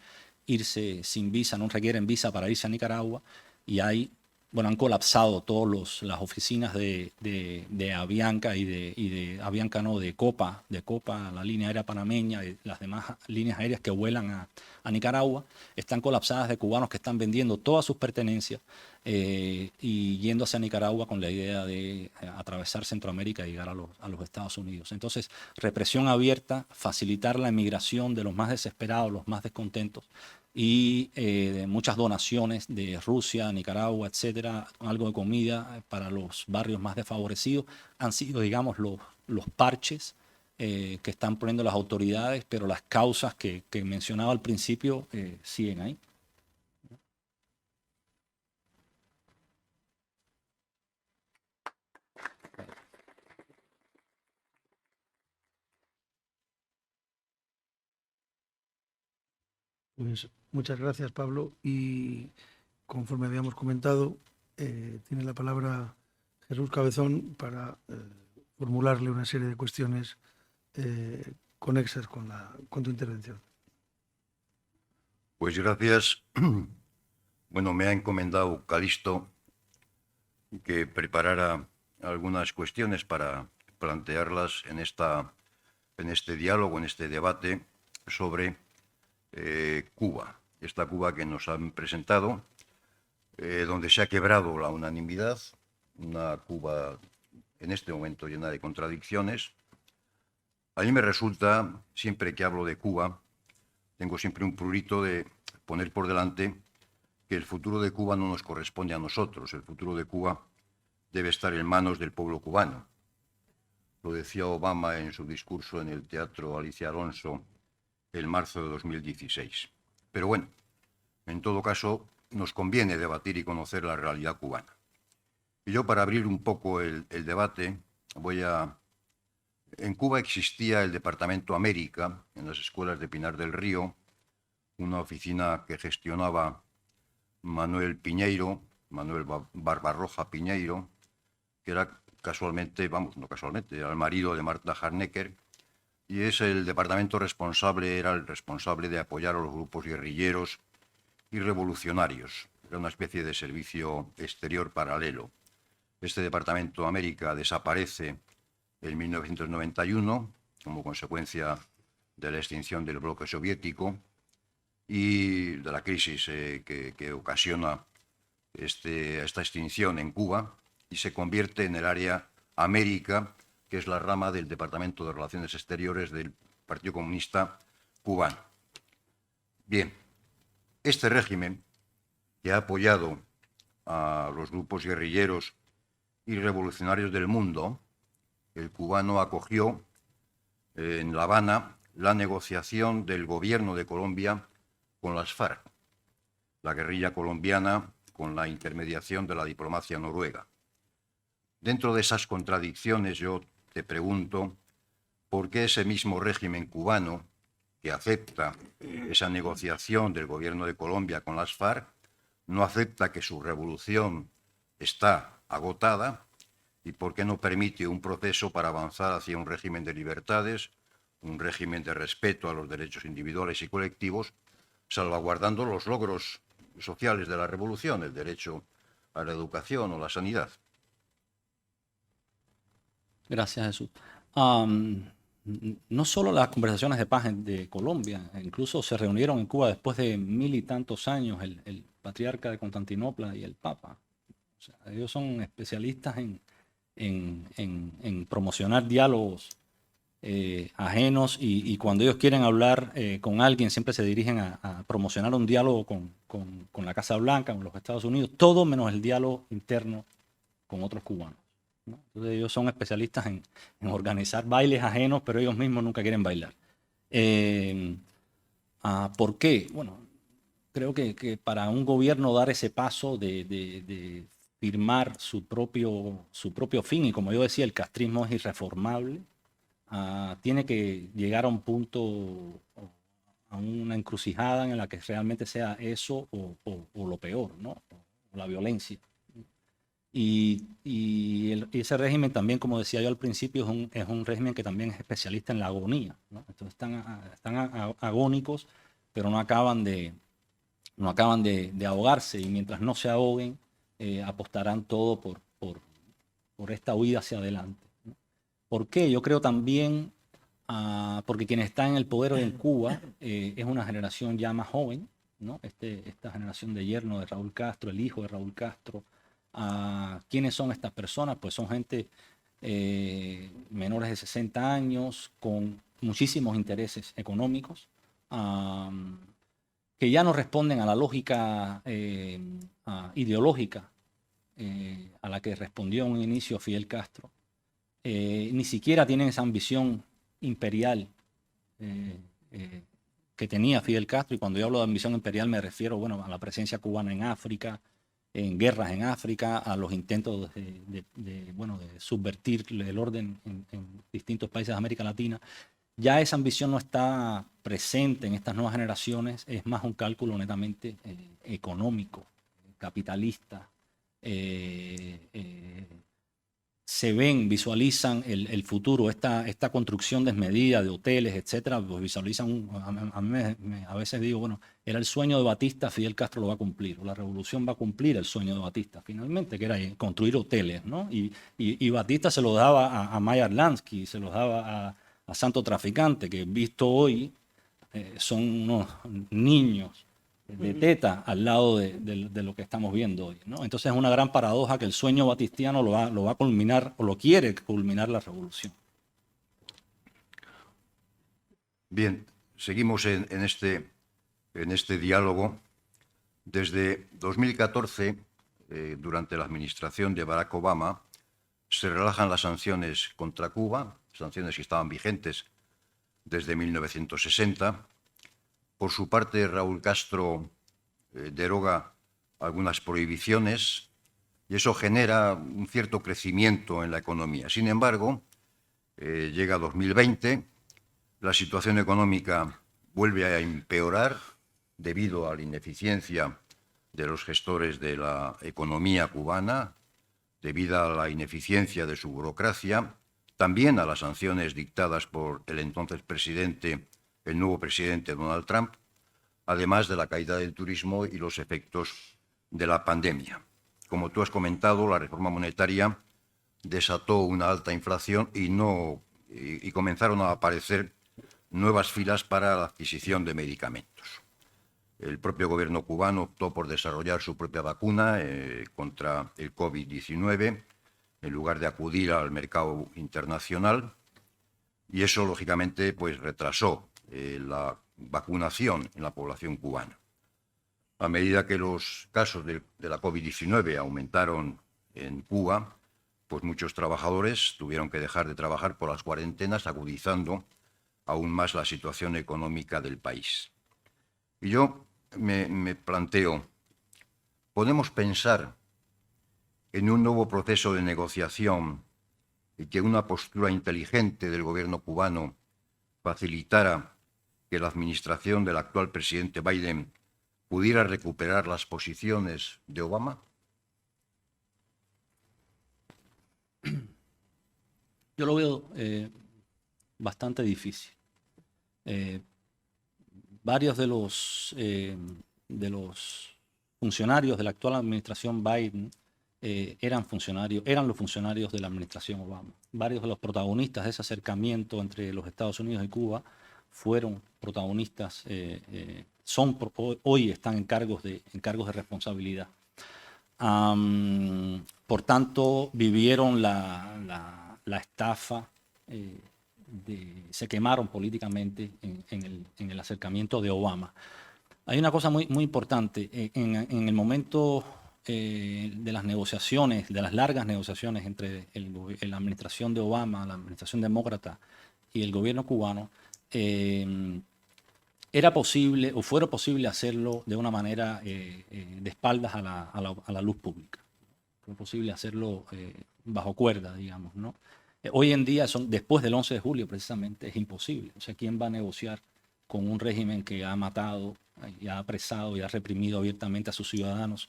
[SPEAKER 2] irse sin visa, no requieren visa para irse a Nicaragua, y hay bueno, han colapsado todas las oficinas de Avianca y de Avianca no, de Copa, la línea aérea panameña y las demás líneas aéreas que vuelan a Nicaragua, están colapsadas de cubanos que están vendiendo todas sus pertenencias y yendo hacia Nicaragua con la idea de atravesar Centroamérica y llegar a los Estados Unidos. Entonces, represión abierta, facilitar la emigración de los más desesperados, los más descontentos, y de muchas donaciones de Rusia, Nicaragua, etcétera, algo de comida para los barrios más desfavorecidos, han sido, digamos, los parches que están poniendo las autoridades, pero las causas que mencionaba al principio siguen ahí.
[SPEAKER 1] Pues muchas gracias, Pablo. Y conforme habíamos comentado, tiene la palabra Jesús Cabezón para formularle una serie de cuestiones conexas con tu intervención.
[SPEAKER 3] Pues gracias. Bueno, me ha encomendado Calixto que preparara algunas cuestiones para plantearlas en este diálogo, en este debate sobre Cuba. Esta Cuba que nos han presentado, donde se ha quebrado la unanimidad, una Cuba en este momento llena de contradicciones. A mí me resulta, siempre que hablo de Cuba, tengo siempre un prurito de poner por delante que el futuro de Cuba no nos corresponde a nosotros. El futuro de Cuba debe estar en manos del pueblo cubano. Lo decía Obama en su discurso en el Teatro Alicia Alonso en marzo de 2016. Pero bueno, en todo caso, nos conviene debatir y conocer la realidad cubana. Y yo, para abrir un poco el debate, En Cuba existía el Departamento América, en las escuelas de Pinar del Río, una oficina que gestionaba Manuel Barbarroja Piñeiro, que era casualmente, no casualmente, era el marido de Marta Harnecker, y es el departamento era el responsable de apoyar a los grupos guerrilleros y revolucionarios. Era una especie de servicio exterior paralelo. Este Departamento América desaparece en 1991 como consecuencia de la extinción del bloque soviético y de la crisis que ocasiona esta extinción en Cuba, y se convierte en el área América, que es la rama del Departamento de Relaciones Exteriores del Partido Comunista Cubano. Bien, este régimen, que ha apoyado a los grupos guerrilleros y revolucionarios del mundo, el cubano acogió en La Habana la negociación del gobierno de Colombia con las FARC, la guerrilla colombiana con la intermediación de la diplomacia noruega. Dentro de esas contradicciones yo te pregunto, ¿por qué ese mismo régimen cubano que acepta esa negociación del gobierno de Colombia con las FARC no acepta que su revolución está agotada? ¿Y por qué no permite un proceso para avanzar hacia un régimen de libertades, un régimen de respeto a los derechos individuales y colectivos, salvaguardando los logros sociales de la revolución, el derecho a la educación o la sanidad?
[SPEAKER 2] Gracias, Jesús. No solo las conversaciones de paz de Colombia, incluso se reunieron en Cuba después de 1000 y tantos años el patriarca de Constantinopla y el Papa. O sea, ellos son especialistas en promocionar diálogos ajenos, y cuando ellos quieren hablar con alguien siempre se dirigen a promocionar un diálogo con la Casa Blanca, con los Estados Unidos, todo menos el diálogo interno con otros cubanos, ¿no? Entonces ellos son especialistas en organizar bailes ajenos, pero ellos mismos nunca quieren bailar. ¿Por qué? Bueno, creo que para un gobierno dar ese paso de firmar su propio fin, y como yo decía, el castrismo es irreformable, tiene que llegar a un punto, a una encrucijada en la que realmente sea eso o lo peor, ¿no? O la violencia. Y ese régimen también, como decía yo al principio, es un régimen que también es especialista en la agonía, ¿no? Entonces están agónicos, pero no acaban de ahogarse, y mientras no se ahoguen, apostarán todo por esta huida hacia adelante, ¿no? ¿Por qué? Yo creo también porque quienes están en el poder hoy en Cuba es una generación ya más joven, ¿no? Esta generación de yerno de Raúl Castro, el hijo de Raúl Castro. ¿Quiénes son estas personas? Pues son gente menores de 60 años con muchísimos intereses económicos, que ya no responden a la lógica ideológica a la que respondió en un inicio Fidel Castro. Ni siquiera tienen esa ambición imperial que tenía Fidel Castro, y cuando yo hablo de ambición imperial me refiero, bueno, a la presencia cubana en África, en guerras en África, a los intentos de subvertir el orden en distintos países de América Latina. Ya esa ambición no está presente en estas nuevas generaciones, es más un cálculo netamente económico, capitalista. Se visualizan el futuro, esta construcción desmedida de hoteles, etcétera, pues visualizan, a veces digo, bueno, era el sueño de Batista, Fidel Castro lo va a cumplir, o la revolución va a cumplir el sueño de Batista, finalmente, que era construir hoteles, ¿no? Y Batista se lo daba a Meyer Lansky, se los daba a Santo Traficante, que visto hoy son unos niños de teta al lado de lo que estamos viendo hoy, ¿no? Entonces es una gran paradoja que el sueño batistiano lo va a culminar, o lo quiere culminar la revolución.
[SPEAKER 3] Bien, seguimos en este diálogo. Desde 2014, durante la administración de Barack Obama, se relajan las sanciones contra Cuba, sanciones que estaban vigentes desde 1960. Por su parte, Raúl Castro deroga algunas prohibiciones y eso genera un cierto crecimiento en la economía. Sin embargo, llega 2020, la situación económica vuelve a empeorar debido a la ineficiencia de los gestores de la economía cubana, debido a la ineficiencia de su burocracia, también a las sanciones dictadas por el entonces el nuevo presidente Donald Trump, además de la caída del turismo y los efectos de la pandemia. Como tú has comentado, la reforma monetaria desató una alta inflación y comenzaron a aparecer nuevas filas para la adquisición de medicamentos. El propio gobierno cubano optó por desarrollar su propia vacuna contra el COVID-19 en lugar de acudir al mercado internacional, y eso, lógicamente, pues retrasó la vacunación en la población cubana. A medida que los casos de la COVID-19 aumentaron en Cuba, pues muchos trabajadores tuvieron que dejar de trabajar por las cuarentenas, agudizando aún más la situación económica del país. Y yo me planteo, ¿podemos pensar en un nuevo proceso de negociación y que una postura inteligente del gobierno cubano facilitara que la administración del actual presidente Biden pudiera recuperar las posiciones de Obama?
[SPEAKER 2] Yo lo veo bastante difícil. Varios de los funcionarios de la actual administración Biden eran los funcionarios de la administración Obama. Varios de los protagonistas de ese acercamiento entre los Estados Unidos y Cuba fueron protagonistas, hoy están en cargos de responsabilidad. Por tanto, vivieron la estafa, se quemaron políticamente en el acercamiento de Obama. Hay una cosa muy importante. En el momento de las negociaciones, de las largas negociaciones entre la administración de Obama, la administración demócrata y el gobierno cubano, era posible o fuera posible hacerlo de una manera de espaldas a la luz pública. Fue posible hacerlo bajo cuerda, digamos, ¿no? Hoy en día, después del 11 de julio precisamente, es imposible. O sea, ¿quién va a negociar con un régimen que ha matado, y ha apresado y ha reprimido abiertamente a sus ciudadanos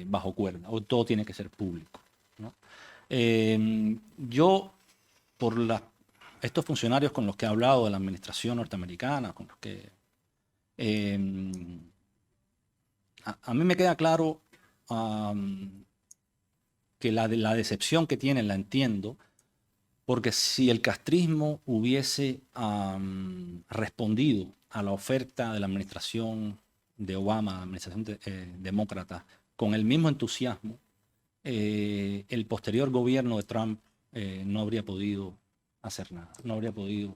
[SPEAKER 2] bajo cuerda? O todo tiene que ser público, ¿no? Yo, por estos funcionarios con los que he hablado de la administración norteamericana, con los que a mí me queda claro que la decepción que tienen la entiendo, porque si el castrismo hubiese respondido a la oferta de la administración de Obama, la administración demócrata, con el mismo entusiasmo, el posterior gobierno de Trump no habría podido hacer nada, no habría podido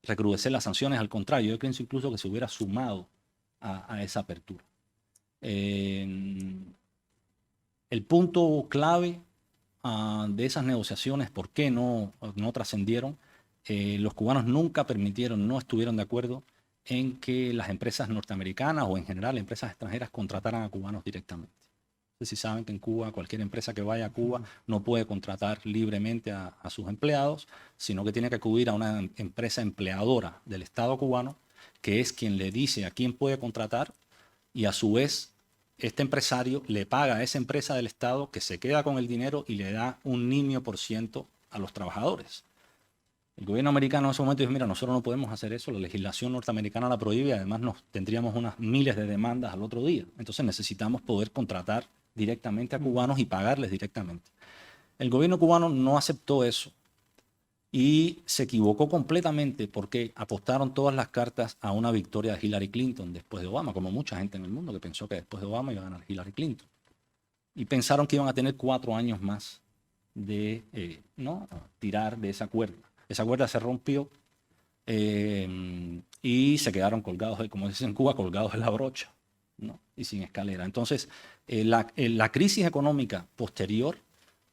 [SPEAKER 2] recrudecer las sanciones. Al contrario, yo pienso incluso que se hubiera sumado a esa apertura. El punto clave de esas negociaciones, ¿por qué no trascendieron? Los cubanos nunca permitieron, no estuvieron de acuerdo en que las empresas norteamericanas o en general empresas extranjeras contrataran a cubanos directamente. No sé si saben que en Cuba cualquier empresa que vaya a Cuba no puede contratar libremente a sus empleados, sino que tiene que acudir a una empresa empleadora del Estado cubano, que es quien le dice a quién puede contratar, y a su vez este empresario le paga a esa empresa del Estado, que se queda con el dinero y le da un nimio % a los trabajadores. El gobierno americano en ese momento dijo, mira, nosotros no podemos hacer eso, la legislación norteamericana la prohíbe y además tendríamos unas miles de demandas al otro día. Entonces necesitamos poder contratar directamente a cubanos y pagarles directamente. El gobierno cubano no aceptó eso y se equivocó completamente porque apostaron todas las cartas a una victoria de Hillary Clinton después de Obama, como mucha gente en el mundo que pensó que después de Obama iba a ganar Hillary Clinton. Y pensaron que iban a tener 4 años más de tirar de esa cuerda. Esa cuerda se rompió y se quedaron colgados, como dicen en Cuba, colgados de la brocha, ¿no? Y sin escalera. Entonces, la crisis económica posterior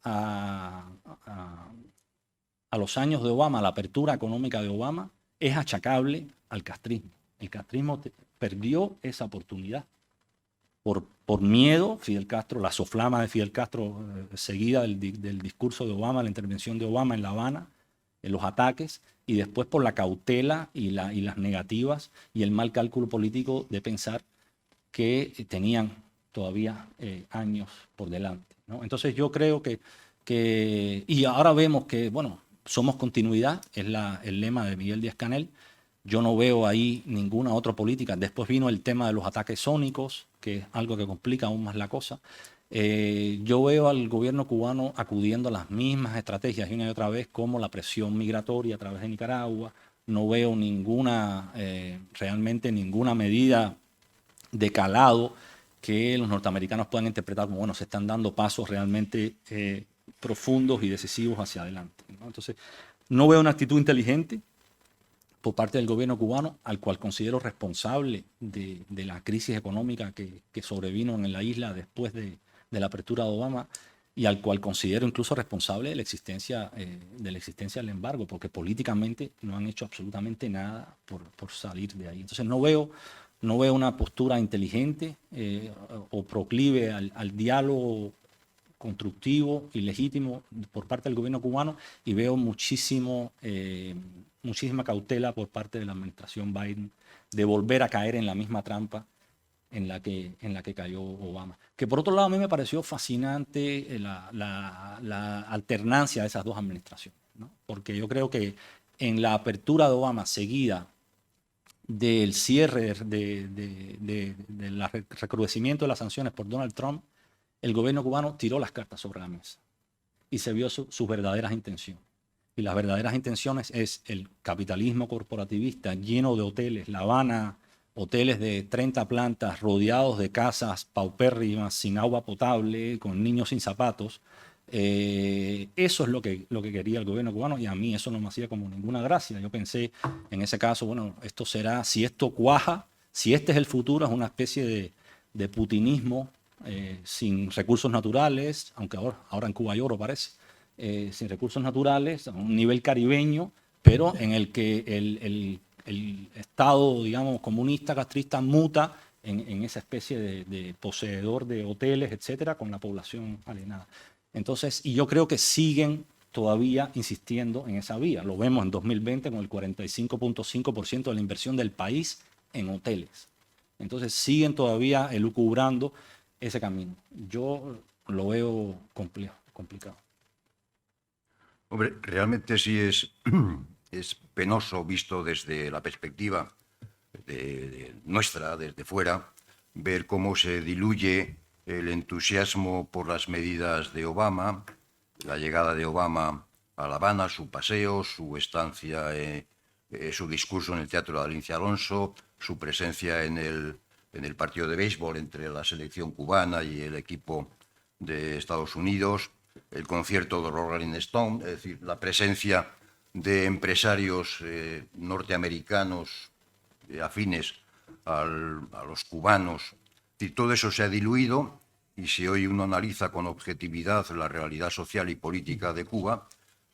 [SPEAKER 2] a los años de Obama, la apertura económica de Obama, es achacable al castrismo. El castrismo perdió esa oportunidad. Por miedo, Fidel Castro, la soflama de Fidel Castro seguida del discurso de Obama, la intervención de Obama en La Habana, en los ataques, y después por la cautela y las negativas y el mal cálculo político de pensar que tenían todavía años por delante, ¿no? Entonces yo creo y ahora vemos que, bueno, somos continuidad, es el lema de Miguel Díaz-Canel. Yo no veo ahí ninguna otra política. Después vino el tema de los ataques sónicos, que es algo que complica aún más la cosa. Yo veo al gobierno cubano acudiendo a las mismas estrategias y una y otra vez, como la presión migratoria a través de Nicaragua. No veo realmente ninguna medida de calado que los norteamericanos puedan interpretar como, bueno, se están dando pasos realmente profundos y decisivos hacia adelante, ¿no? Entonces, no veo una actitud inteligente por parte del gobierno cubano, al cual considero responsable de la crisis económica que sobrevino en la isla después de la apertura de Obama, y al cual considero incluso responsable de la existencia del embargo, porque políticamente no han hecho absolutamente nada por salir de ahí. Entonces no veo una postura inteligente o proclive al diálogo constructivo y legítimo por parte del gobierno cubano, y veo muchísima cautela por parte de la administración Biden de volver a caer en la misma trampa en la que cayó Obama. Que por otro lado a mí me pareció fascinante la alternancia de esas dos administraciones, ¿no? Porque yo creo que en la apertura de Obama, seguida del cierre del recrudecimiento de las sanciones por Donald Trump, el gobierno cubano tiró las cartas sobre la mesa y se vio sus verdaderas intenciones. Y las verdaderas intenciones es el capitalismo corporativista lleno de hoteles, La Habana, hoteles de 30 plantas rodeados de casas paupérrimas, sin agua potable, con niños sin zapatos. Eso es lo que quería el gobierno cubano, y a mí eso no me hacía como ninguna gracia. Yo pensé en ese caso, bueno, esto será, si esto cuaja, si este es el futuro, es una especie de putinismo sin recursos naturales, aunque ahora en Cuba hay oro parece, sin recursos naturales, a un nivel caribeño, pero en el que el Estado, digamos, comunista, castrista, muta en esa especie de poseedor de hoteles, etcétera, con la población alienada. Entonces, y yo creo que siguen todavía insistiendo en esa vía. Lo vemos en 2020 con el 45.5% de la inversión del país en hoteles. Entonces, siguen todavía elucubrando ese camino. Yo lo veo complicado.
[SPEAKER 3] Hombre, realmente sí es penoso, visto desde la perspectiva nuestra, desde fuera, ver cómo se diluye el entusiasmo por las medidas de Obama, la llegada de Obama a La Habana, su paseo, su estancia, su discurso en el Teatro de Alicia Alonso, su presencia en el partido de béisbol entre la selección cubana y el equipo de Estados Unidos, el concierto de los Rolling Stones, es decir, la presencia de empresarios norteamericanos afines a los cubanos. Y todo eso se ha diluido, y si hoy uno analiza con objetividad la realidad social y política de Cuba,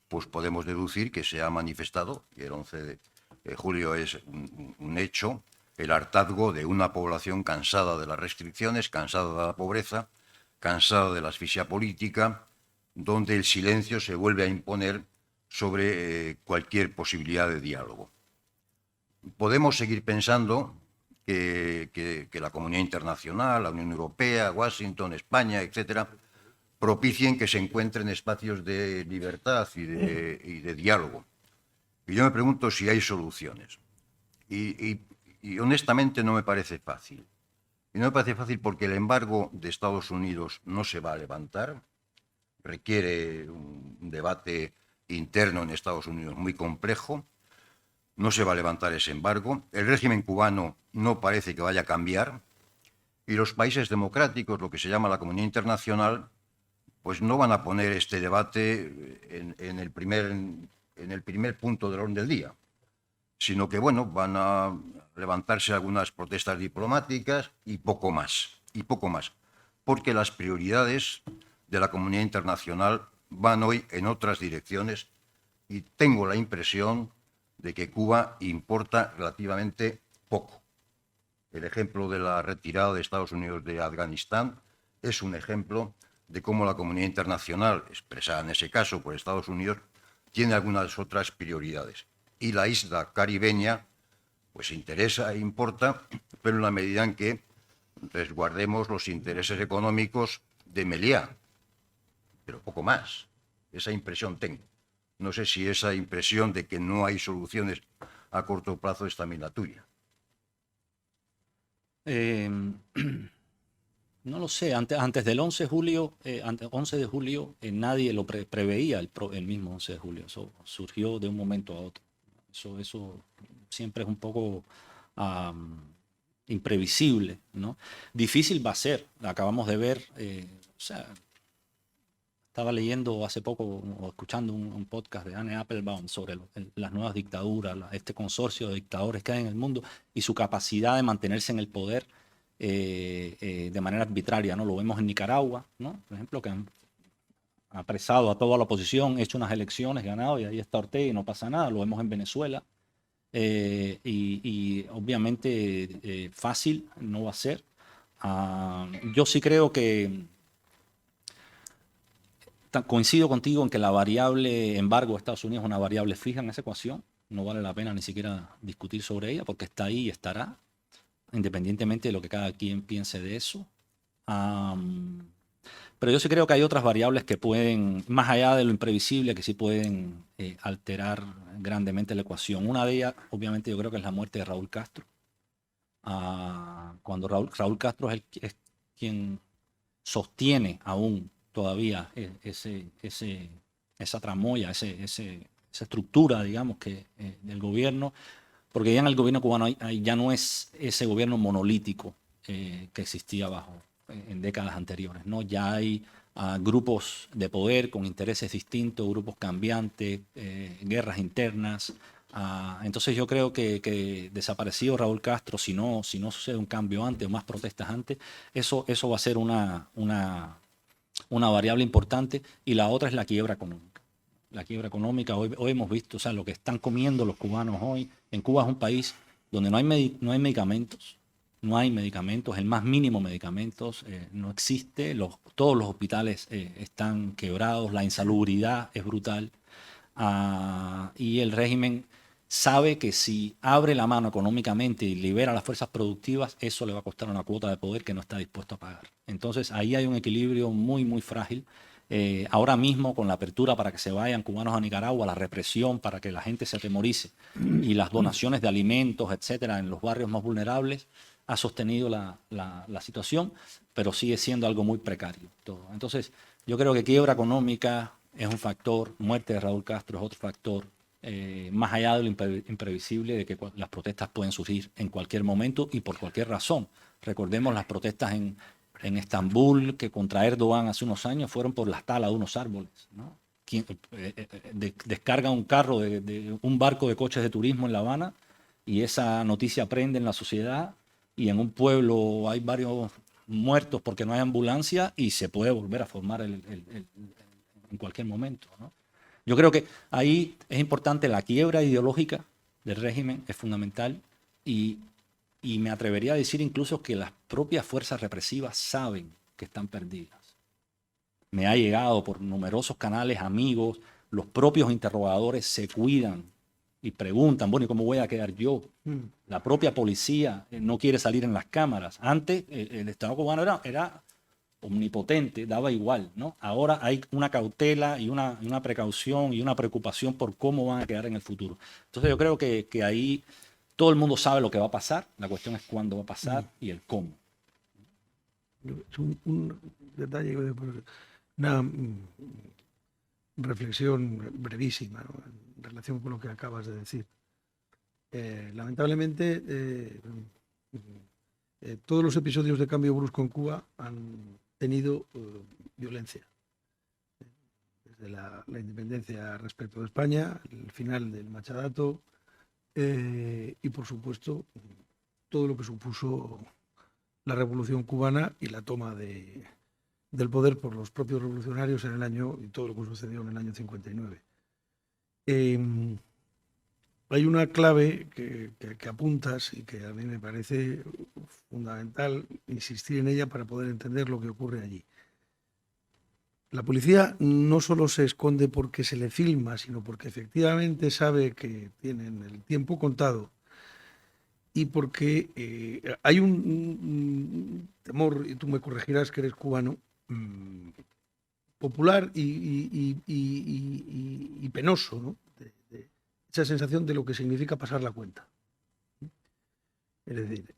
[SPEAKER 3] pues podemos deducir que se ha manifestado, y el 11 de julio es un hecho, el hartazgo de una población cansada de las restricciones, cansada de la pobreza, cansada de la asfixia política, donde el silencio se vuelve a imponer sobre cualquier posibilidad de diálogo. Podemos seguir pensando que la comunidad internacional, la Unión Europea, Washington, España, etcétera, propicien que se encuentren espacios de libertad y de diálogo. Y yo me pregunto si hay soluciones. Y honestamente no me parece fácil. Y no me parece fácil porque el embargo de Estados Unidos no se va a levantar. Requiere un debate interno en Estados Unidos muy complejo. No se va a levantar ese embargo. El régimen cubano no parece que vaya a cambiar. Y los países democráticos, lo que se llama la comunidad internacional, pues no van a poner este debate en el primer punto del orden del día, sino que, bueno, van a levantarse algunas protestas diplomáticas y poco más, porque las prioridades de la comunidad internacional van hoy en otras direcciones y tengo la impresión de que Cuba importa relativamente poco. El ejemplo de la retirada de Estados Unidos de Afganistán es un ejemplo de cómo la comunidad internacional, expresada en ese caso por Estados Unidos, tiene algunas otras prioridades. Y la isla caribeña, pues interesa e importa, pero en la medida en que resguardemos los intereses económicos de Meliá, pero poco más. Esa impresión tengo. No sé si esa impresión de que no hay soluciones a corto plazo es también la tuya.
[SPEAKER 2] No lo sé, antes del 11 de julio, nadie lo preveía el mismo 11 de julio. Eso surgió de un momento a otro. Eso siempre es un poco imprevisible, ¿no? Difícil va a ser. Acabamos de ver, estaba leyendo hace poco o escuchando un podcast de Anne Applebaum sobre las nuevas dictaduras, este consorcio de dictadores que hay en el mundo y su capacidad de mantenerse en el poder de manera arbitraria, ¿no? Lo vemos en Nicaragua, ¿no? Por ejemplo, que han apresado a toda la oposición, hecho unas elecciones, ganado, y ahí está Ortega y no pasa nada. Lo vemos en Venezuela. Y obviamente fácil no va a ser. Yo sí creo que coincido contigo en que la variable embargo de Estados Unidos es una variable fija en esa ecuación. No vale la pena ni siquiera discutir sobre ella porque está ahí y estará, independientemente de lo que cada quien piense de eso. Pero yo sí creo que hay otras variables que pueden, más allá de lo imprevisible, que sí pueden alterar grandemente la ecuación. Una de ellas, obviamente, yo creo que es la muerte de Raúl Castro. Cuando Raúl Castro es quien sostiene aún todavía esa tramoya, esa estructura, digamos, del gobierno, porque ya en el gobierno cubano ya no es ese gobierno monolítico que existía en décadas anteriores, ¿no? Ya hay grupos de poder con intereses distintos, grupos cambiantes, guerras internas. Entonces yo creo que desaparecido Raúl Castro, si no sucede un cambio antes o más protestas antes, eso va a ser una variable importante. Y la otra es la quiebra económica. La quiebra económica, hoy hemos visto, o sea, lo que están comiendo los cubanos hoy. En Cuba es un país donde no hay medicamentos, el más mínimo medicamentos no existe, todos los hospitales están quebrados, la insalubridad es brutal, y el régimen sabe que si abre la mano económicamente y libera las fuerzas productivas, eso le va a costar una cuota de poder que no está dispuesto a pagar. Entonces ahí hay un equilibrio muy, muy frágil. Ahora mismo, con la apertura para que se vayan cubanos a Nicaragua, la represión para que la gente se atemorice y las donaciones de alimentos, etcétera, en los barrios más vulnerables, ha sostenido la situación, pero sigue siendo algo muy precario todo. Entonces, yo creo que quiebra económica es un factor, muerte de Raúl Castro es otro factor, más allá de lo imprevisible de que las protestas pueden surgir en cualquier momento y por cualquier razón. Recordemos las protestas en Estambul, que contra Erdogan hace unos años fueron por las talas de unos árboles, ¿no? Descarga un carro de un barco de coches de turismo en La Habana y esa noticia prende en la sociedad y en un pueblo hay varios muertos porque no hay ambulancia y se puede volver a formar en cualquier momento, ¿no? Yo creo que ahí es importante la quiebra ideológica del régimen, es fundamental, y me atrevería a decir incluso que las propias fuerzas represivas saben que están perdidas. Me ha llegado por numerosos canales, amigos, los propios interrogadores se cuidan y preguntan, bueno, ¿y cómo voy a quedar yo? La propia policía no quiere salir en las cámaras. Antes el Estado cubano era omnipotente, daba igual, ¿no? Ahora hay una cautela y una precaución y una preocupación por cómo van a quedar en el futuro. Entonces yo creo que ahí todo el mundo sabe lo que va a pasar, la cuestión es cuándo va a pasar y el cómo.
[SPEAKER 1] Es un detalle, una reflexión brevísima, ¿no?, en relación con lo que acabas de decir. Lamentablemente, todos los episodios de cambio brusco en Cuba han tenido violencia. Desde la independencia respecto de España, el final del Machadato y, por supuesto, todo lo que supuso la Revolución Cubana y la toma del poder por los propios revolucionarios en el año, y todo lo que sucedió en el año 59. Hay una clave que apuntas y que a mí me parece fundamental insistir en ella para poder entender lo que ocurre allí. La policía no solo se esconde porque se le filma, sino porque efectivamente sabe que tienen el tiempo contado y porque hay un temor, y tú me corregirás que eres cubano, popular y penoso, ¿no?, de esa sensación de lo que significa pasar la cuenta. Es decir,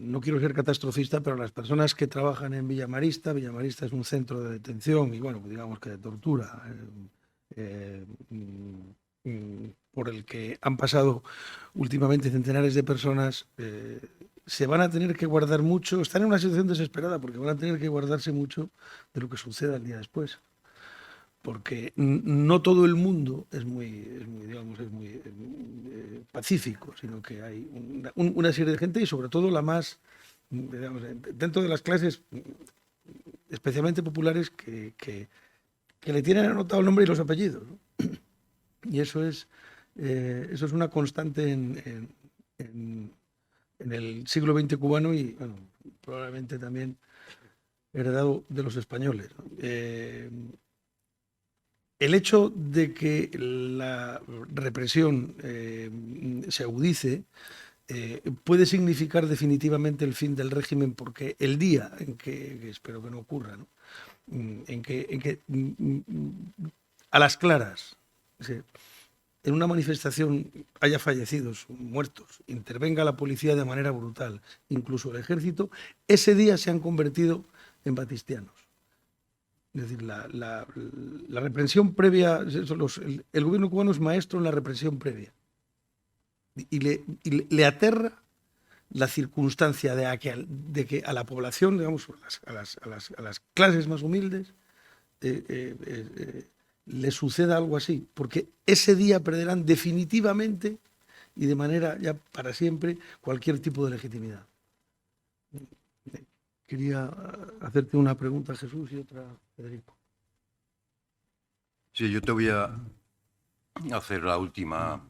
[SPEAKER 1] no quiero ser catastrofista, pero las personas que trabajan en Villamarista es un centro de detención y, bueno, digamos que de tortura, por el que han pasado últimamente centenares de personas, se van a tener que guardar mucho, están en una situación desesperada porque van a tener que guardarse mucho de lo que suceda el día después. Porque no todo el mundo es muy pacífico, sino que hay una serie de gente y sobre todo la más, digamos, dentro de las clases especialmente populares que le tienen anotado el nombre y los apellidos, ¿no? Y eso es una constante en el siglo XX cubano y, bueno, probablemente también heredado de los españoles, ¿no? El hecho de que la represión se agudice puede significar definitivamente el fin del régimen, porque el día en que espero que no ocurra, ¿no?, en que a las claras, en una manifestación haya fallecidos, muertos, intervenga la policía de manera brutal, incluso el ejército, ese día se han convertido en batistianos. Es decir, la represión previa, el gobierno cubano es maestro en la represión previa. Y le aterra la circunstancia de que a la población, digamos, a las clases más humildes, le suceda algo así. Porque ese día perderán definitivamente y de manera ya para siempre cualquier tipo de legitimidad. Quería hacerte una pregunta, Jesús, y otra, Federico.
[SPEAKER 3] Sí, yo te voy a hacer la última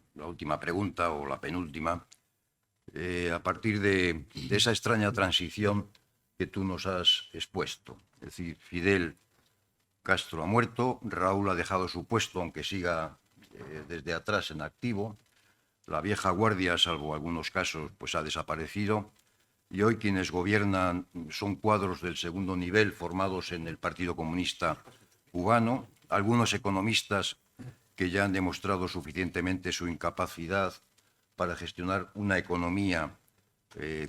[SPEAKER 3] pregunta o la penúltima. A partir de esa extraña transición que tú nos has expuesto. Es decir, Fidel Castro ha muerto, Raúl ha dejado su puesto, aunque siga desde atrás en activo. La vieja guardia, salvo algunos casos, pues ha desaparecido. Y hoy quienes gobiernan son cuadros del segundo nivel formados en el Partido Comunista Cubano, algunos economistas que ya han demostrado suficientemente su incapacidad para gestionar una economía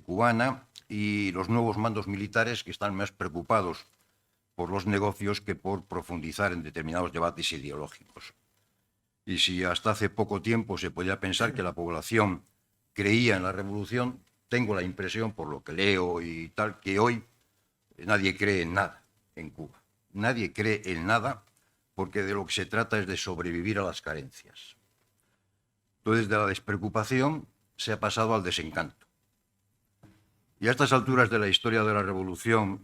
[SPEAKER 3] cubana, y los nuevos mandos militares que están más preocupados por los negocios que por profundizar en determinados debates ideológicos. Y si hasta hace poco tiempo se podía pensar que la población creía en la revolución, tengo la impresión, por lo que leo y tal, que hoy nadie cree en nada en Cuba. Nadie cree en nada porque de lo que se trata es de sobrevivir a las carencias. Entonces, de la despreocupación se ha pasado al desencanto. Y a estas alturas de la historia de la revolución,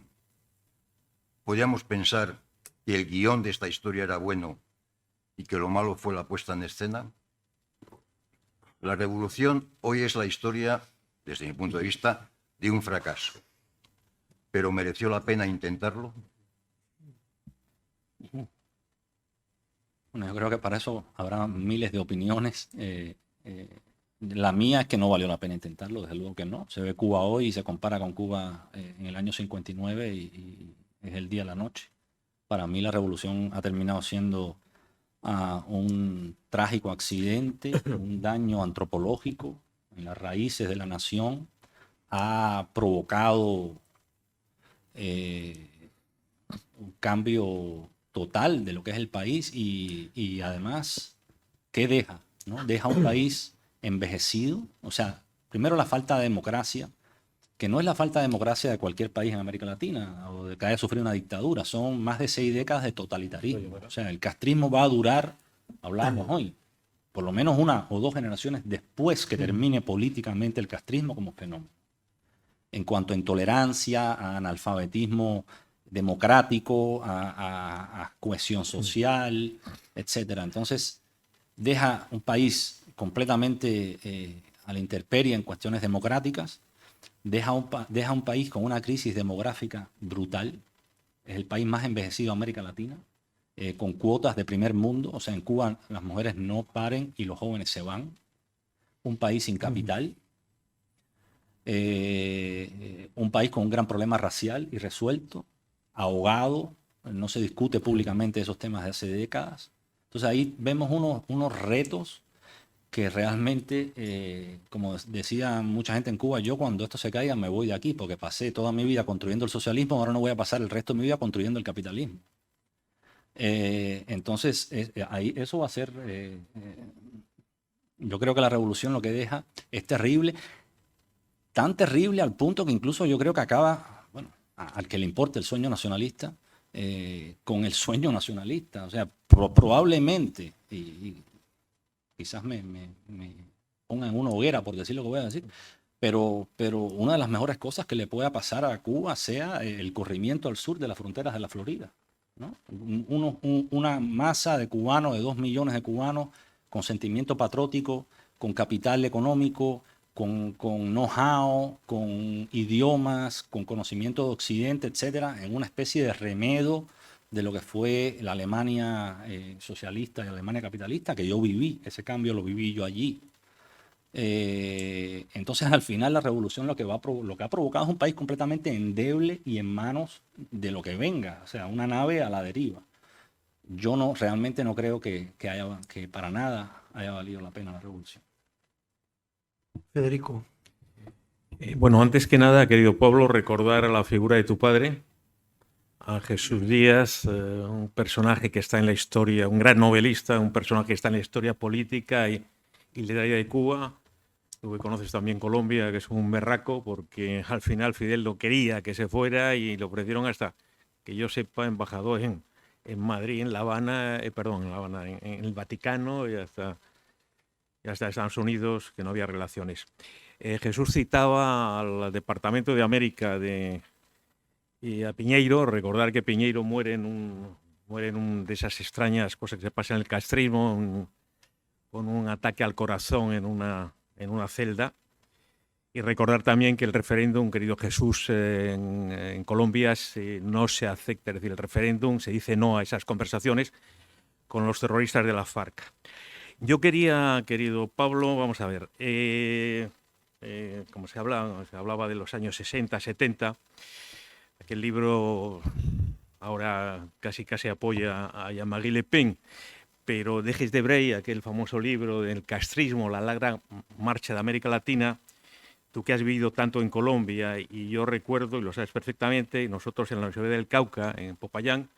[SPEAKER 3] podríamos pensar que el guión de esta historia era bueno y que lo malo fue la puesta en escena. La revolución hoy es la historia, desde mi punto de vista, de un fracaso. ¿Pero mereció la pena intentarlo?
[SPEAKER 2] Bueno, yo creo que para eso habrá miles de opiniones. La mía es que no valió la pena intentarlo, desde luego que no. Se ve Cuba hoy y se compara con Cuba en el año 59 y es el día a la noche. Para mí la revolución ha terminado siendo un trágico accidente, un daño antropológico en las raíces de la nación. Ha provocado un cambio total de lo que es el país y además, ¿qué deja? ¿No? Deja un país envejecido. O sea, primero la falta de democracia, que no es la falta de democracia de cualquier país en América Latina o de que haya sufrido una dictadura, son más de 6 décadas de totalitarismo. O sea, el castrismo va a durar, hablábamos hoy, por lo menos 1 o 2 generaciones después que termine políticamente el castrismo como fenómeno. En cuanto a intolerancia, a analfabetismo democrático, a cohesión social, etcétera. Entonces, deja un país completamente a la intemperie en cuestiones democráticas, deja un país con una crisis demográfica brutal, es el país más envejecido de América Latina, con cuotas de primer mundo, o sea, en Cuba las mujeres no paren y los jóvenes se van, un país sin capital, un país con un gran problema racial irresuelto, ahogado, no se discute públicamente esos temas de hace décadas. Entonces ahí vemos unos retos que realmente, como decía mucha gente en Cuba, yo cuando esto se caiga me voy de aquí porque pasé toda mi vida construyendo el socialismo, ahora no voy a pasar el resto de mi vida construyendo el capitalismo. Entonces, ahí eso va a ser, yo creo que la revolución lo que deja es terrible, tan terrible al punto que incluso yo creo que acaba, bueno, al que le importe el sueño nacionalista, con el sueño nacionalista. O sea, probablemente, y quizás me pongan en una hoguera por decir lo que voy a decir, pero una de las mejores cosas que le pueda pasar a Cuba sea el corrimiento al sur de las fronteras de la Florida, ¿no? Una masa de cubanos, de 2 millones de cubanos, con sentimiento patriótico, con capital económico, con know-how, con idiomas, con conocimiento de Occidente, etcétera, en una especie de remedo de lo que fue la Alemania socialista y la Alemania capitalista, que yo viví, ese cambio lo viví yo allí. Entonces, al final, la revolución lo que ha provocado es un país completamente endeble y en manos de lo que venga, o sea, una nave a la deriva. Yo realmente no creo que para nada haya valido la pena la revolución.
[SPEAKER 1] Federico.
[SPEAKER 4] Bueno, antes que nada, querido Pablo, recordar a la figura de tu padre, a Jesús Díaz, un personaje que está en la historia, un gran novelista, un personaje que está en la historia política y literaria de Cuba. Tú que conoces también Colombia, que es un berraco, porque al final Fidel no quería que se fuera y lo ofrecieron hasta, que yo sepa, embajador en Madrid, en La Habana, en el Vaticano y hasta Estados Unidos, que no había relaciones. Jesús citaba al Departamento de América y a Piñeiro. Recordar que Piñeiro muere en de esas extrañas cosas que se pasan en el castrismo, con un ataque al corazón en una celda. Y recordar también que el referéndum, querido Jesús, en Colombia no se acepta, es decir, el referéndum, se dice no a esas conversaciones con los terroristas de la FARC. Yo quería, querido Pablo, vamos a ver, como se hablaba de los años 60, 70, aquel libro ahora casi apoya a Jean-Marie Le Pen, pero de Debrey, aquel famoso libro del castrismo, la larga marcha de América Latina, tú que has vivido tanto en Colombia, y yo recuerdo, y lo sabes perfectamente, nosotros en la Universidad del Cauca, en Popayán,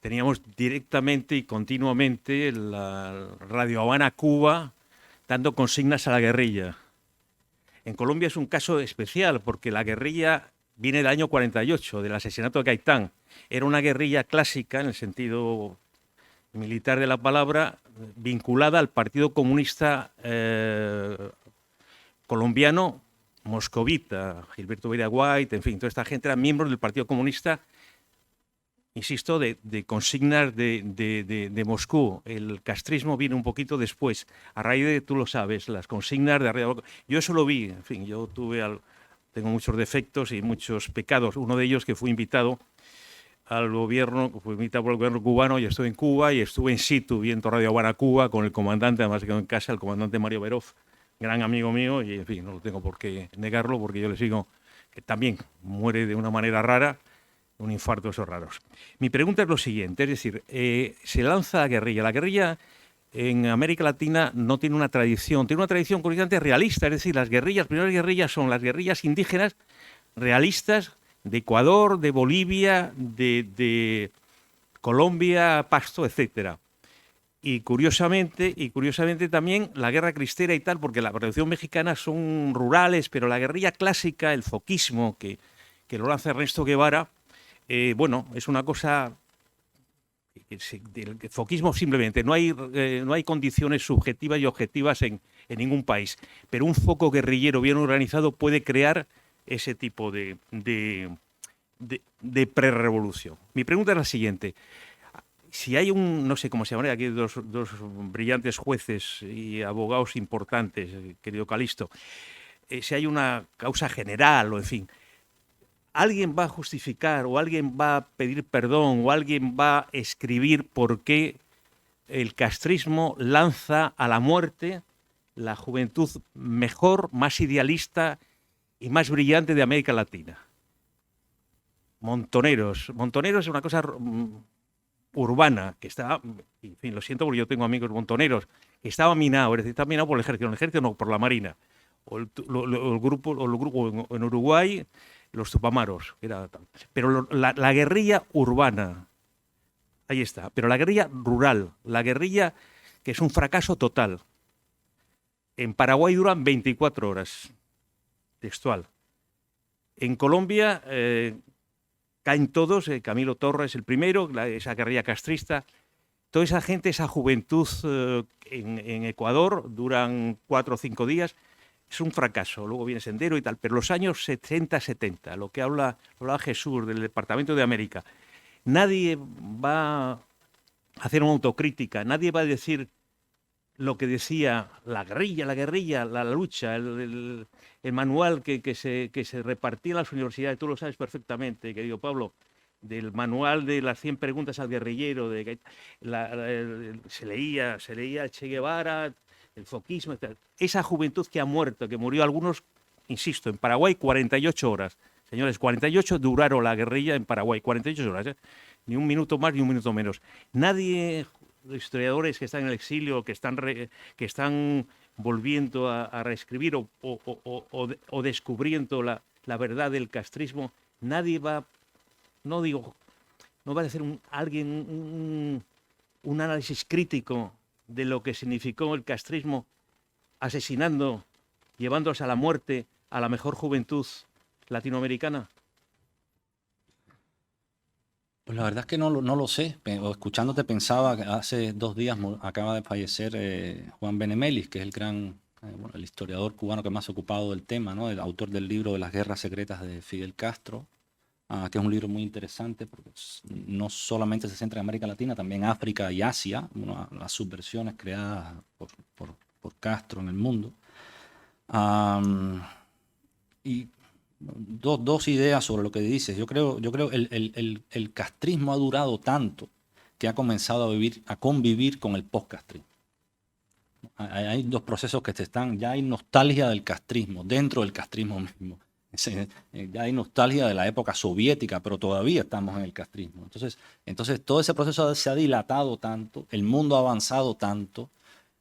[SPEAKER 4] teníamos directamente y continuamente la Radio Habana Cuba dando consignas a la guerrilla. En Colombia es un caso especial porque la guerrilla viene del año 48, del asesinato de Gaitán. Era una guerrilla clásica en el sentido militar de la palabra, vinculada al Partido Comunista colombiano moscovita, Gilberto Beira White, en fin, toda esta gente era miembros del Partido Comunista, insisto, de consignas de Moscú. El castrismo viene un poquito después, a raíz de, tú lo sabes, las consignas de arriba. Yo eso lo vi, en fin, yo tengo muchos defectos y muchos pecados. Uno de ellos que fui invitado al gobierno, fui invitado por el gobierno cubano, y estuve en Cuba y estuve in situ viendo Radio Habana Cuba con el comandante, además quedó en casa, el comandante Mario Berov, gran amigo mío, y en fin, no lo tengo por qué negarlo porque yo le sigo, que también muere de una manera rara, un infarto, esos raros. Mi pregunta es lo siguiente, es decir, se lanza la guerrilla. La guerrilla en América Latina no tiene una tradición curiosamente realista, es decir, las primeras guerrillas son las guerrillas indígenas realistas de Ecuador, de Bolivia, de Colombia, Pasto, etcétera. Y curiosamente también la guerra cristera y tal, porque la Revolución Mexicana son rurales, pero la guerrilla clásica, el foquismo, que lo lanza Ernesto Guevara, bueno, es una cosa, el foquismo simplemente, no hay condiciones subjetivas y objetivas en ningún país, pero un foco guerrillero bien organizado puede crear ese tipo de prerrevolución. Mi pregunta es la siguiente. Si hay no sé cómo se llama, aquí dos brillantes jueces y abogados importantes, querido Calixto, si hay una causa general o en fin, ¿alguien va a justificar o alguien va a pedir perdón o alguien va a escribir por qué el castrismo lanza a la muerte la juventud mejor, más idealista y más brillante de América Latina? Montoneros es una cosa urbana, que está, en fin, lo siento porque yo tengo amigos montoneros, que estaba minado, es decir, está minado por el ejército no, por la marina, o el grupo en Uruguay, los Tupamaros, pero la guerrilla urbana, ahí está, pero la guerrilla rural, la guerrilla que es un fracaso total, en Paraguay duran 24 horas, textual. En Colombia caen todos, Camilo Torres el primero, esa guerrilla castrista, toda esa gente, esa juventud en Ecuador, duran 4 o 5 días, es un fracaso, luego viene Sendero y tal, pero los años 60-70, lo que habla Jesús del Departamento de América, nadie va a hacer una autocrítica, nadie va a decir lo que decía la guerrilla, la lucha, el manual que se repartía en las universidades, tú lo sabes perfectamente, querido Pablo, del manual de las 100 preguntas al guerrillero, se leía Che Guevara, el foquismo, etc. Esa juventud que ha muerto, que murió algunos, insisto, en Paraguay 48 horas. Señores, 48 duraron la guerrilla en Paraguay, 48 horas, ni un minuto más ni un minuto menos. Nadie, los historiadores que están en el exilio, que están volviendo a reescribir o descubriendo la verdad del castrismo, nadie va, no va a hacer alguien un análisis crítico de lo que significó el castrismo asesinando, llevándose a la muerte a la mejor juventud latinoamericana.
[SPEAKER 2] Pues la verdad es que no lo sé. Escuchándote pensaba que hace 2 días acaba de fallecer Juan Benemelis, que es el historiador cubano que más se ha ocupado del tema, ¿no? El autor del libro de las guerras secretas de Fidel Castro, que es un libro muy interesante porque no solamente se centra en América Latina, también África y Asia, las subversiones creadas por Castro en el mundo. Y dos ideas sobre lo que dices. Yo creo el castrismo ha durado tanto que ha comenzado a convivir con el post-castrismo. Hay 2 procesos que ya hay nostalgia del castrismo, dentro del castrismo mismo. Ya hay nostalgia de la época soviética, pero todavía estamos en el castrismo. Entonces todo ese proceso se ha dilatado tanto, el mundo ha avanzado tanto,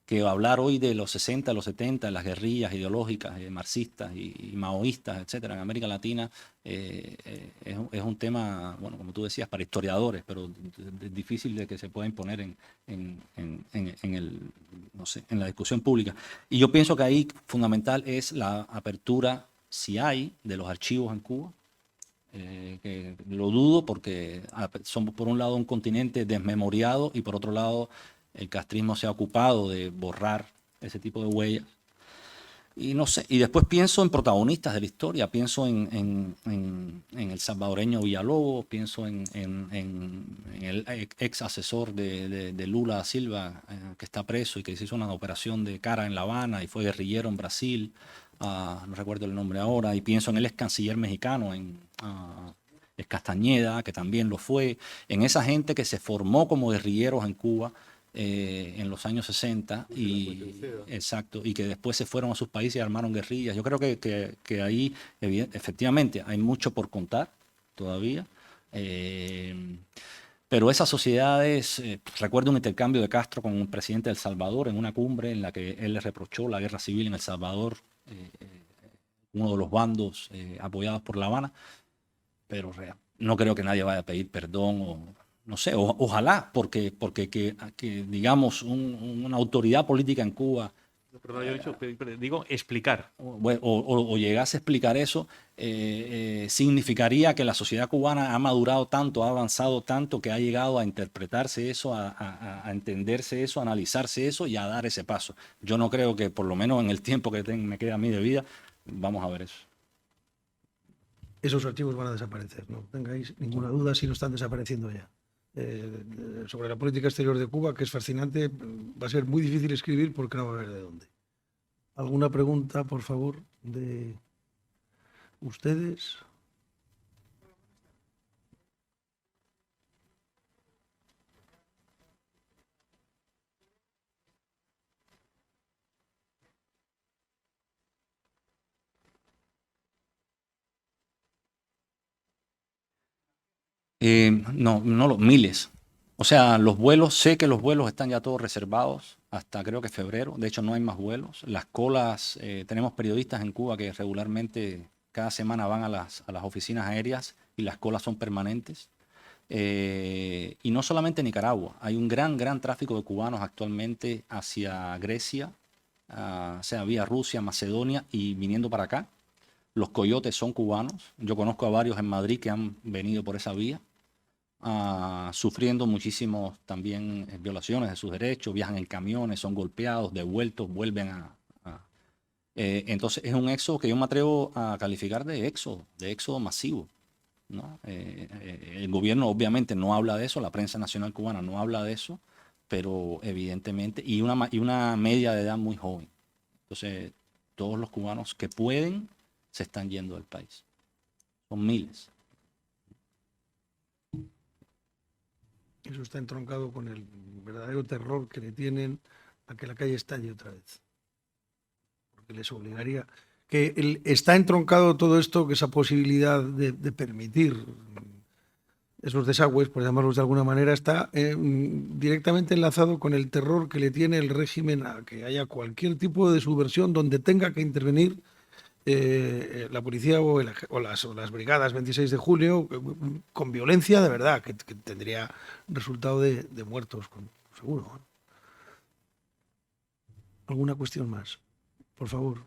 [SPEAKER 2] que hablar hoy de los 60, los 70, las guerrillas ideológicas, marxistas y maoístas, etcétera, en América Latina, es un tema, bueno, como tú decías, para historiadores, pero es difícil de que se pueda imponer no sé, en la discusión pública. Y yo pienso que ahí fundamental es la apertura, si hay, de los archivos en Cuba. Que lo dudo porque somos por un lado un continente desmemoriado y por otro lado el castrismo se ha ocupado de borrar ese tipo de huellas. Y no sé, y después pienso en protagonistas de la historia, pienso en el salvadoreño Villalobos, pienso en el ex asesor de Lula da Silva, que está preso y que se hizo una operación de cara en La Habana y fue guerrillero en Brasil, no recuerdo el nombre ahora, y pienso en el ex canciller mexicano, es Castañeda, que también lo fue, en esa gente que se formó como guerrilleros en Cuba, en los años 60 exacto, y que después se fueron a sus países y armaron guerrillas. Yo creo que ahí efectivamente hay mucho por contar todavía. Pero esas sociedades, recuerdo un intercambio de Castro con un presidente de El Salvador en una cumbre en la que él le reprochó la guerra civil en El Salvador, uno de los bandos apoyados por La Habana, pero no creo que nadie vaya a pedir perdón o no sé, ojalá, porque que digamos, una autoridad política en Cuba
[SPEAKER 4] Perdón, digo explicar.
[SPEAKER 2] o llegase a explicar eso, significaría que la sociedad cubana ha madurado tanto, ha avanzado tanto, que ha llegado a interpretarse eso, a entenderse eso, a analizarse eso y a dar ese paso. Yo no creo que, por lo menos en el tiempo que me queda a mí de vida, vamos a ver eso.
[SPEAKER 1] Esos archivos van a desaparecer, no tengáis ninguna duda si no están desapareciendo ya. Sobre la política exterior de Cuba, que es fascinante, va a ser muy difícil escribir porque no va a haber de dónde. ¿Alguna pregunta, por favor, de ustedes?
[SPEAKER 2] No, miles. O sea, los vuelos, sé que los vuelos están ya todos reservados hasta creo que febrero. De hecho, no hay más vuelos. Las colas, tenemos periodistas en Cuba que regularmente cada semana van a las oficinas aéreas y las colas son permanentes. Y no solamente en Nicaragua, hay un gran tráfico de cubanos actualmente hacia Grecia, o sea, vía Rusia, Macedonia y viniendo para acá. Los coyotes son cubanos. Yo conozco a varios en Madrid que han venido por esa vía. Sufriendo muchísimos también violaciones de sus derechos, viajan en camiones, son golpeados, devueltos, vuelven entonces es un éxodo que yo me atrevo a calificar de éxodo masivo, ¿no? El gobierno obviamente no habla de eso, la prensa nacional cubana no habla de eso, pero evidentemente, y una media de edad muy joven. Entonces, todos los cubanos que pueden se están yendo del país. Son miles.
[SPEAKER 1] Eso está entroncado con el verdadero terror que le tienen a que la calle estalle otra vez. Porque les obligaría... está entroncado todo esto, que esa posibilidad de permitir esos desagües, por llamarlos de alguna manera, está directamente enlazado con el terror que le tiene el régimen a que haya cualquier tipo de subversión donde tenga que intervenir la policía o las brigadas 26 de julio con violencia de verdad, que tendría resultado de muertos, seguro. ¿Alguna cuestión más? Por favor.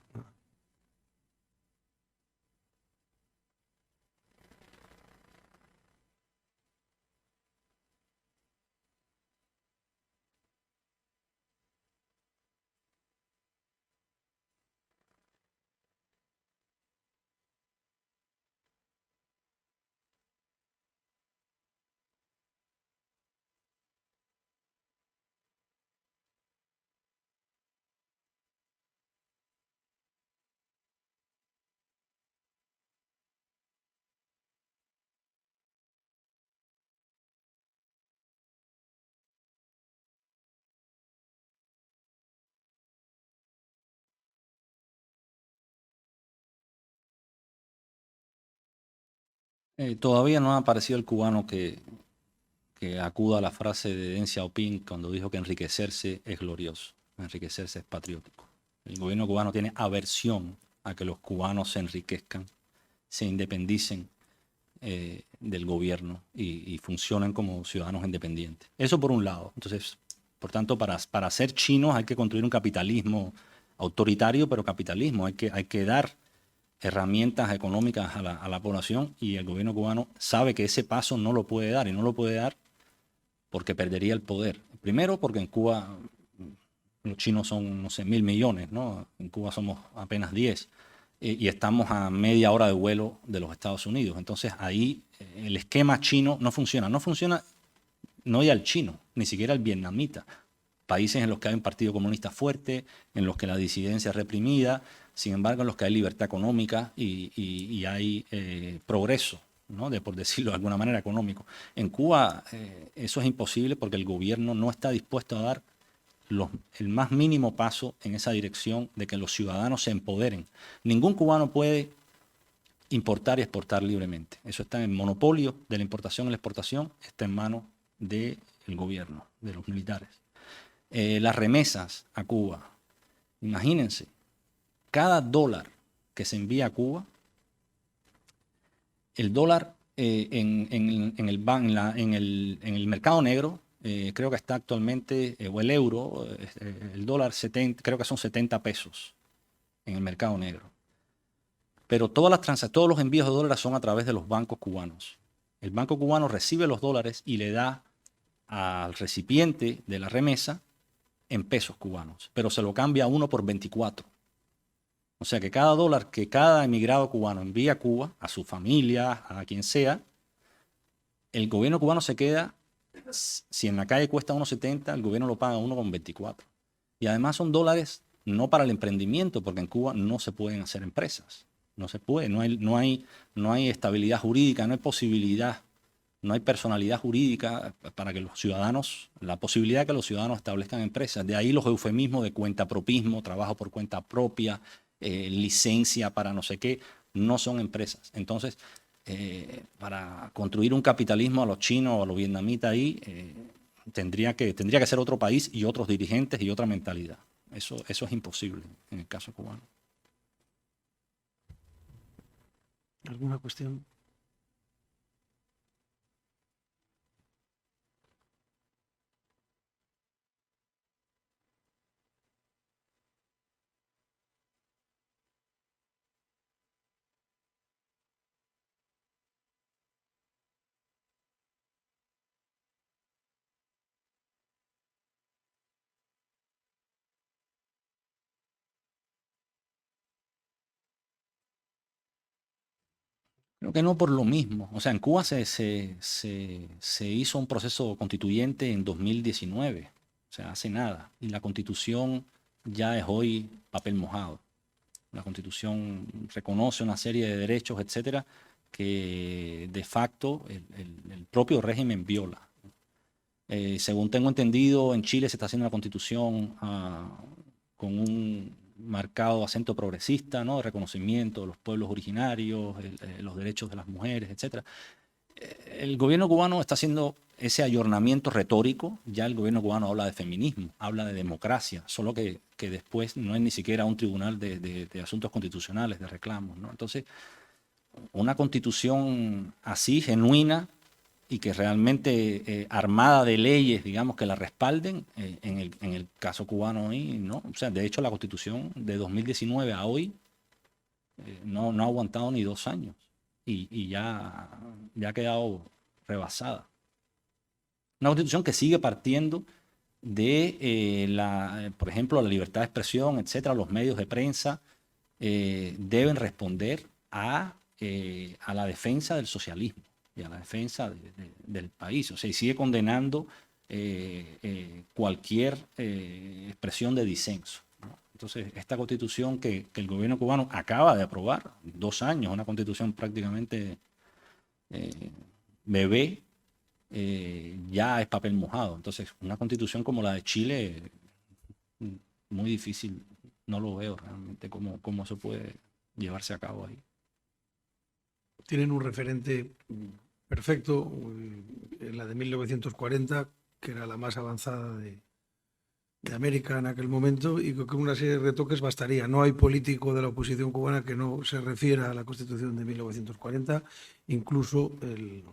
[SPEAKER 2] Todavía no ha aparecido el cubano que acuda a la frase de Deng Xiaoping cuando dijo que enriquecerse es glorioso. enriquecerse es patriótico. El gobierno cubano tiene aversión a que los cubanos se enriquezcan, se independicen del gobierno y funcionen como ciudadanos independientes. Eso por un lado. Entonces, por tanto, para ser chinos hay que construir un capitalismo autoritario, pero capitalismo. Hay que dar herramientas económicas a la población, y el gobierno cubano sabe que ese paso no lo puede dar, y no lo puede dar porque perdería el poder. Primero, porque en Cuba los chinos son, no sé, 1.000 millones, ¿no? En Cuba somos apenas 10. Y estamos a media hora de vuelo de los Estados Unidos. Entonces ahí el esquema chino no funciona. No funciona no ya el chino, ni siquiera el vietnamita. Países en los que hay un partido comunista fuerte, en los que la disidencia es reprimida, sin embargo en los que hay libertad económica y hay progreso, ¿no? Por decirlo de alguna manera, económico. En Cuba eso es imposible porque el gobierno no está dispuesto a dar el más mínimo paso en esa dirección de que los ciudadanos se empoderen. Ningún cubano puede importar y exportar libremente. Eso está en el monopolio de la importación y la exportación, está en manos del gobierno, de los militares. Las remesas a Cuba. Imagínense, cada dólar que se envía a Cuba, el dólar en el mercado negro, creo que está actualmente, o el euro, el dólar, creo que son 70 pesos en el mercado negro. Pero todos los envíos de dólares son a través de los bancos cubanos. El banco cubano recibe los dólares y le da al recipiente de la remesa en pesos cubanos, pero se lo cambia a uno por 24. O sea que cada dólar que cada emigrado cubano envía a Cuba, a su familia, a quien sea, el gobierno cubano se queda, si en la calle cuesta 1.70, el gobierno lo paga 1.24. Y además son dólares no para el emprendimiento, porque en Cuba no se pueden hacer empresas. No se puede, no hay estabilidad jurídica, no hay posibilidad, no hay personalidad jurídica para que los ciudadanos, la posibilidad de que los ciudadanos establezcan empresas. De ahí los eufemismos de cuentapropismo, trabajo por cuenta propia, licencia para no sé qué, no son empresas. Entonces, para construir un capitalismo a los chinos o a los vietnamitas ahí, tendría que ser otro país y otros dirigentes y otra mentalidad. Eso es imposible en el caso cubano.
[SPEAKER 1] ¿Alguna cuestión?
[SPEAKER 2] Creo que no por lo mismo. O sea, en Cuba se hizo un proceso constituyente en 2019, o sea, hace nada. Y la Constitución ya es hoy papel mojado. La Constitución reconoce una serie de derechos, etcétera, que de facto el propio régimen viola. Según tengo entendido, en Chile se está haciendo una Constitución con un marcado acento progresista, ¿no? De reconocimiento de los pueblos originarios, los derechos de las mujeres, etc. El gobierno cubano está haciendo ese ayornamiento retórico. Ya el gobierno cubano habla de feminismo, habla de democracia, solo que después no es ni siquiera un tribunal de asuntos constitucionales, de reclamos, ¿no? Entonces, una constitución así, genuina, y que realmente armada de leyes, digamos, que la respalden, en el caso cubano hoy, ¿no? O sea, de hecho, la Constitución de 2019 a hoy no ha aguantado ni 2 años y ya ha quedado rebasada. Una Constitución que sigue partiendo de, por ejemplo, la libertad de expresión, etcétera. Los medios de prensa deben responder a la defensa del socialismo y a la defensa del país. O sea, y sigue condenando cualquier expresión de disenso, ¿no? Entonces, esta constitución que el gobierno cubano acaba de aprobar, 2 años, una constitución prácticamente bebé, ya es papel mojado. Entonces, una constitución como la de Chile, muy difícil, no lo veo realmente cómo eso puede llevarse a cabo ahí.
[SPEAKER 1] Tienen un referente perfecto, en la de 1940, que era la más avanzada América en aquel momento, y que con una serie de retoques bastaría. No hay político de la oposición cubana que no se refiera a la Constitución de 1940, incluso el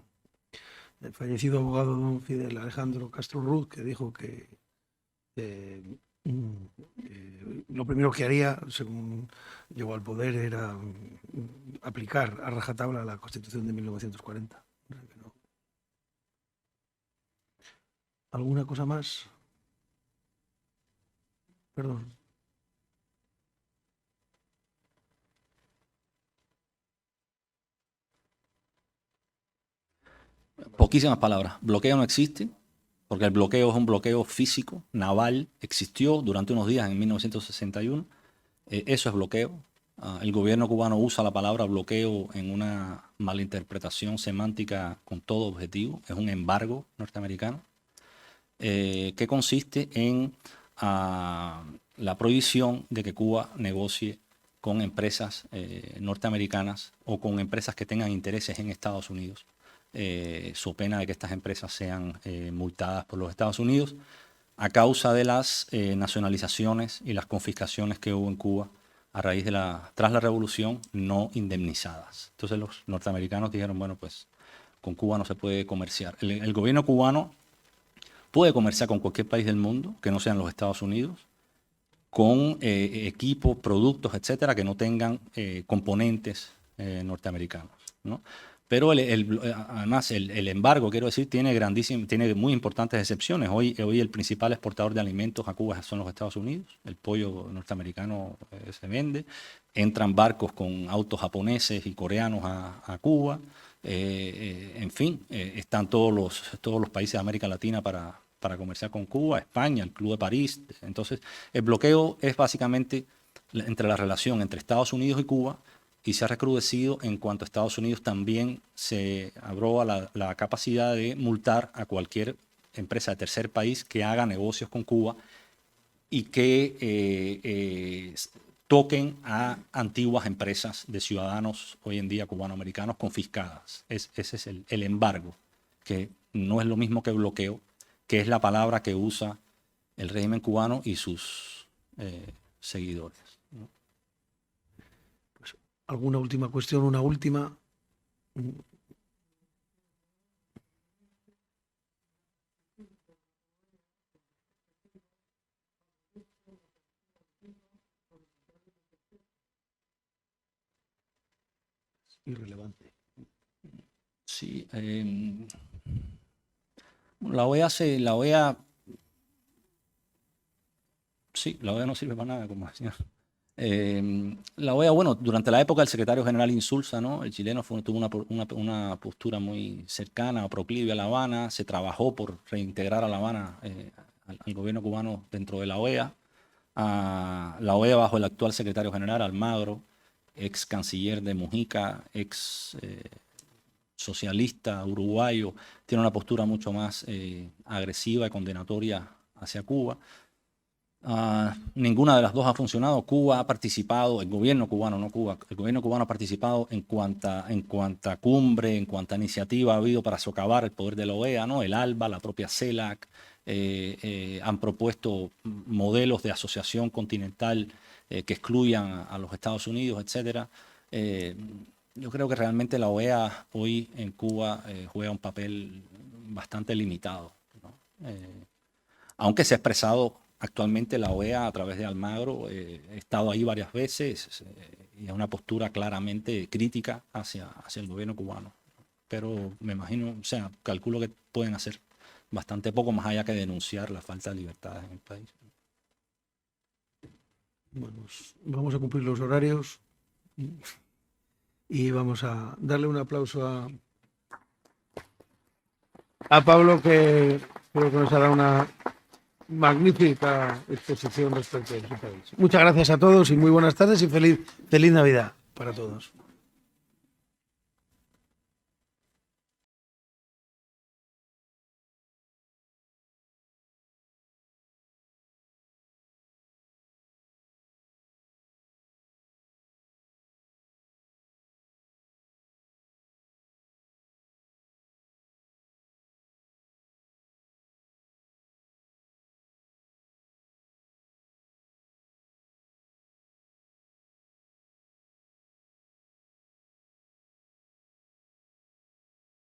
[SPEAKER 1] fallecido abogado don Fidel Alejandro Castro Ruz, que dijo que lo primero que haría, según llegó al poder, era aplicar a rajatabla la Constitución de 1940. ¿Alguna cosa más? Perdón.
[SPEAKER 2] Poquísimas palabras. Bloqueo no existe, porque el bloqueo es un bloqueo físico, naval, existió durante unos días en 1961. Eso es bloqueo. El gobierno cubano usa la palabra bloqueo en una malinterpretación semántica con todo objetivo. Es un embargo norteamericano que consiste en la prohibición de que Cuba negocie con empresas norteamericanas o con empresas que tengan intereses en Estados Unidos, so pena de que estas empresas sean multadas por los Estados Unidos a causa de las nacionalizaciones y las confiscaciones que hubo en Cuba a raíz de tras la revolución, no indemnizadas. Entonces los norteamericanos dijeron, bueno, pues con Cuba no se puede comerciar. El gobierno cubano puede comerciar con cualquier país del mundo que no sean los Estados Unidos, con equipos, productos, etcétera, que no tengan componentes norteamericanos, ¿no? Pero además el embargo, quiero decir, tiene muy importantes excepciones. Hoy el principal exportador de alimentos a Cuba son los Estados Unidos. El pollo norteamericano se vende. Entran barcos con autos japoneses y coreanos a Cuba. En fin, están todos los países de América Latina para comerciar con Cuba, España, el Club de París. Entonces, el bloqueo es básicamente entre la relación entre Estados Unidos y Cuba, y se ha recrudecido en cuanto a Estados Unidos también se abrió la capacidad de multar a cualquier empresa de tercer país que haga negocios con Cuba y que toquen a antiguas empresas de ciudadanos hoy en día cubanoamericanos confiscadas. Ese es el embargo, que no es lo mismo que bloqueo, que es la palabra que usa el régimen cubano y sus seguidores, ¿no?
[SPEAKER 1] ¿Alguna última cuestión? Una última. Irrelevante.
[SPEAKER 2] Sí, la OEA no sirve para nada, como decía. La OEA, bueno, durante la época del secretario general Insulza, ¿no? El chileno tuvo una postura muy cercana o proclive a La Habana, se trabajó por reintegrar a La Habana al gobierno cubano dentro de la OEA. La OEA bajo el actual secretario general Almagro, ex canciller de Mujica, ex socialista uruguayo, tiene una postura mucho más agresiva y condenatoria hacia Cuba. Ninguna de las dos ha funcionado. Cuba ha participado, el gobierno cubano, no Cuba, el gobierno cubano ha participado en cuanta cumbre, en cuanta iniciativa ha habido para socavar el poder de la OEA, ¿no? El ALBA, la propia CELAC, han propuesto modelos de asociación continental que excluyan a los Estados Unidos, etcétera. Yo creo que realmente la OEA hoy en Cuba juega un papel bastante limitado, ¿no? Aunque se ha expresado actualmente la OEA a través de Almagro, he estado ahí varias veces y es una postura claramente crítica hacia el gobierno cubano. Pero me imagino, o sea, calculo que pueden hacer bastante poco más allá que denunciar la falta de libertades en el país.
[SPEAKER 1] Bueno, vamos a cumplir los horarios y vamos a darle un aplauso a Pablo, que creo que nos ha dado una magnífica exposición respecto a su país. Muchas gracias a todos y muy buenas tardes y feliz Navidad para todos.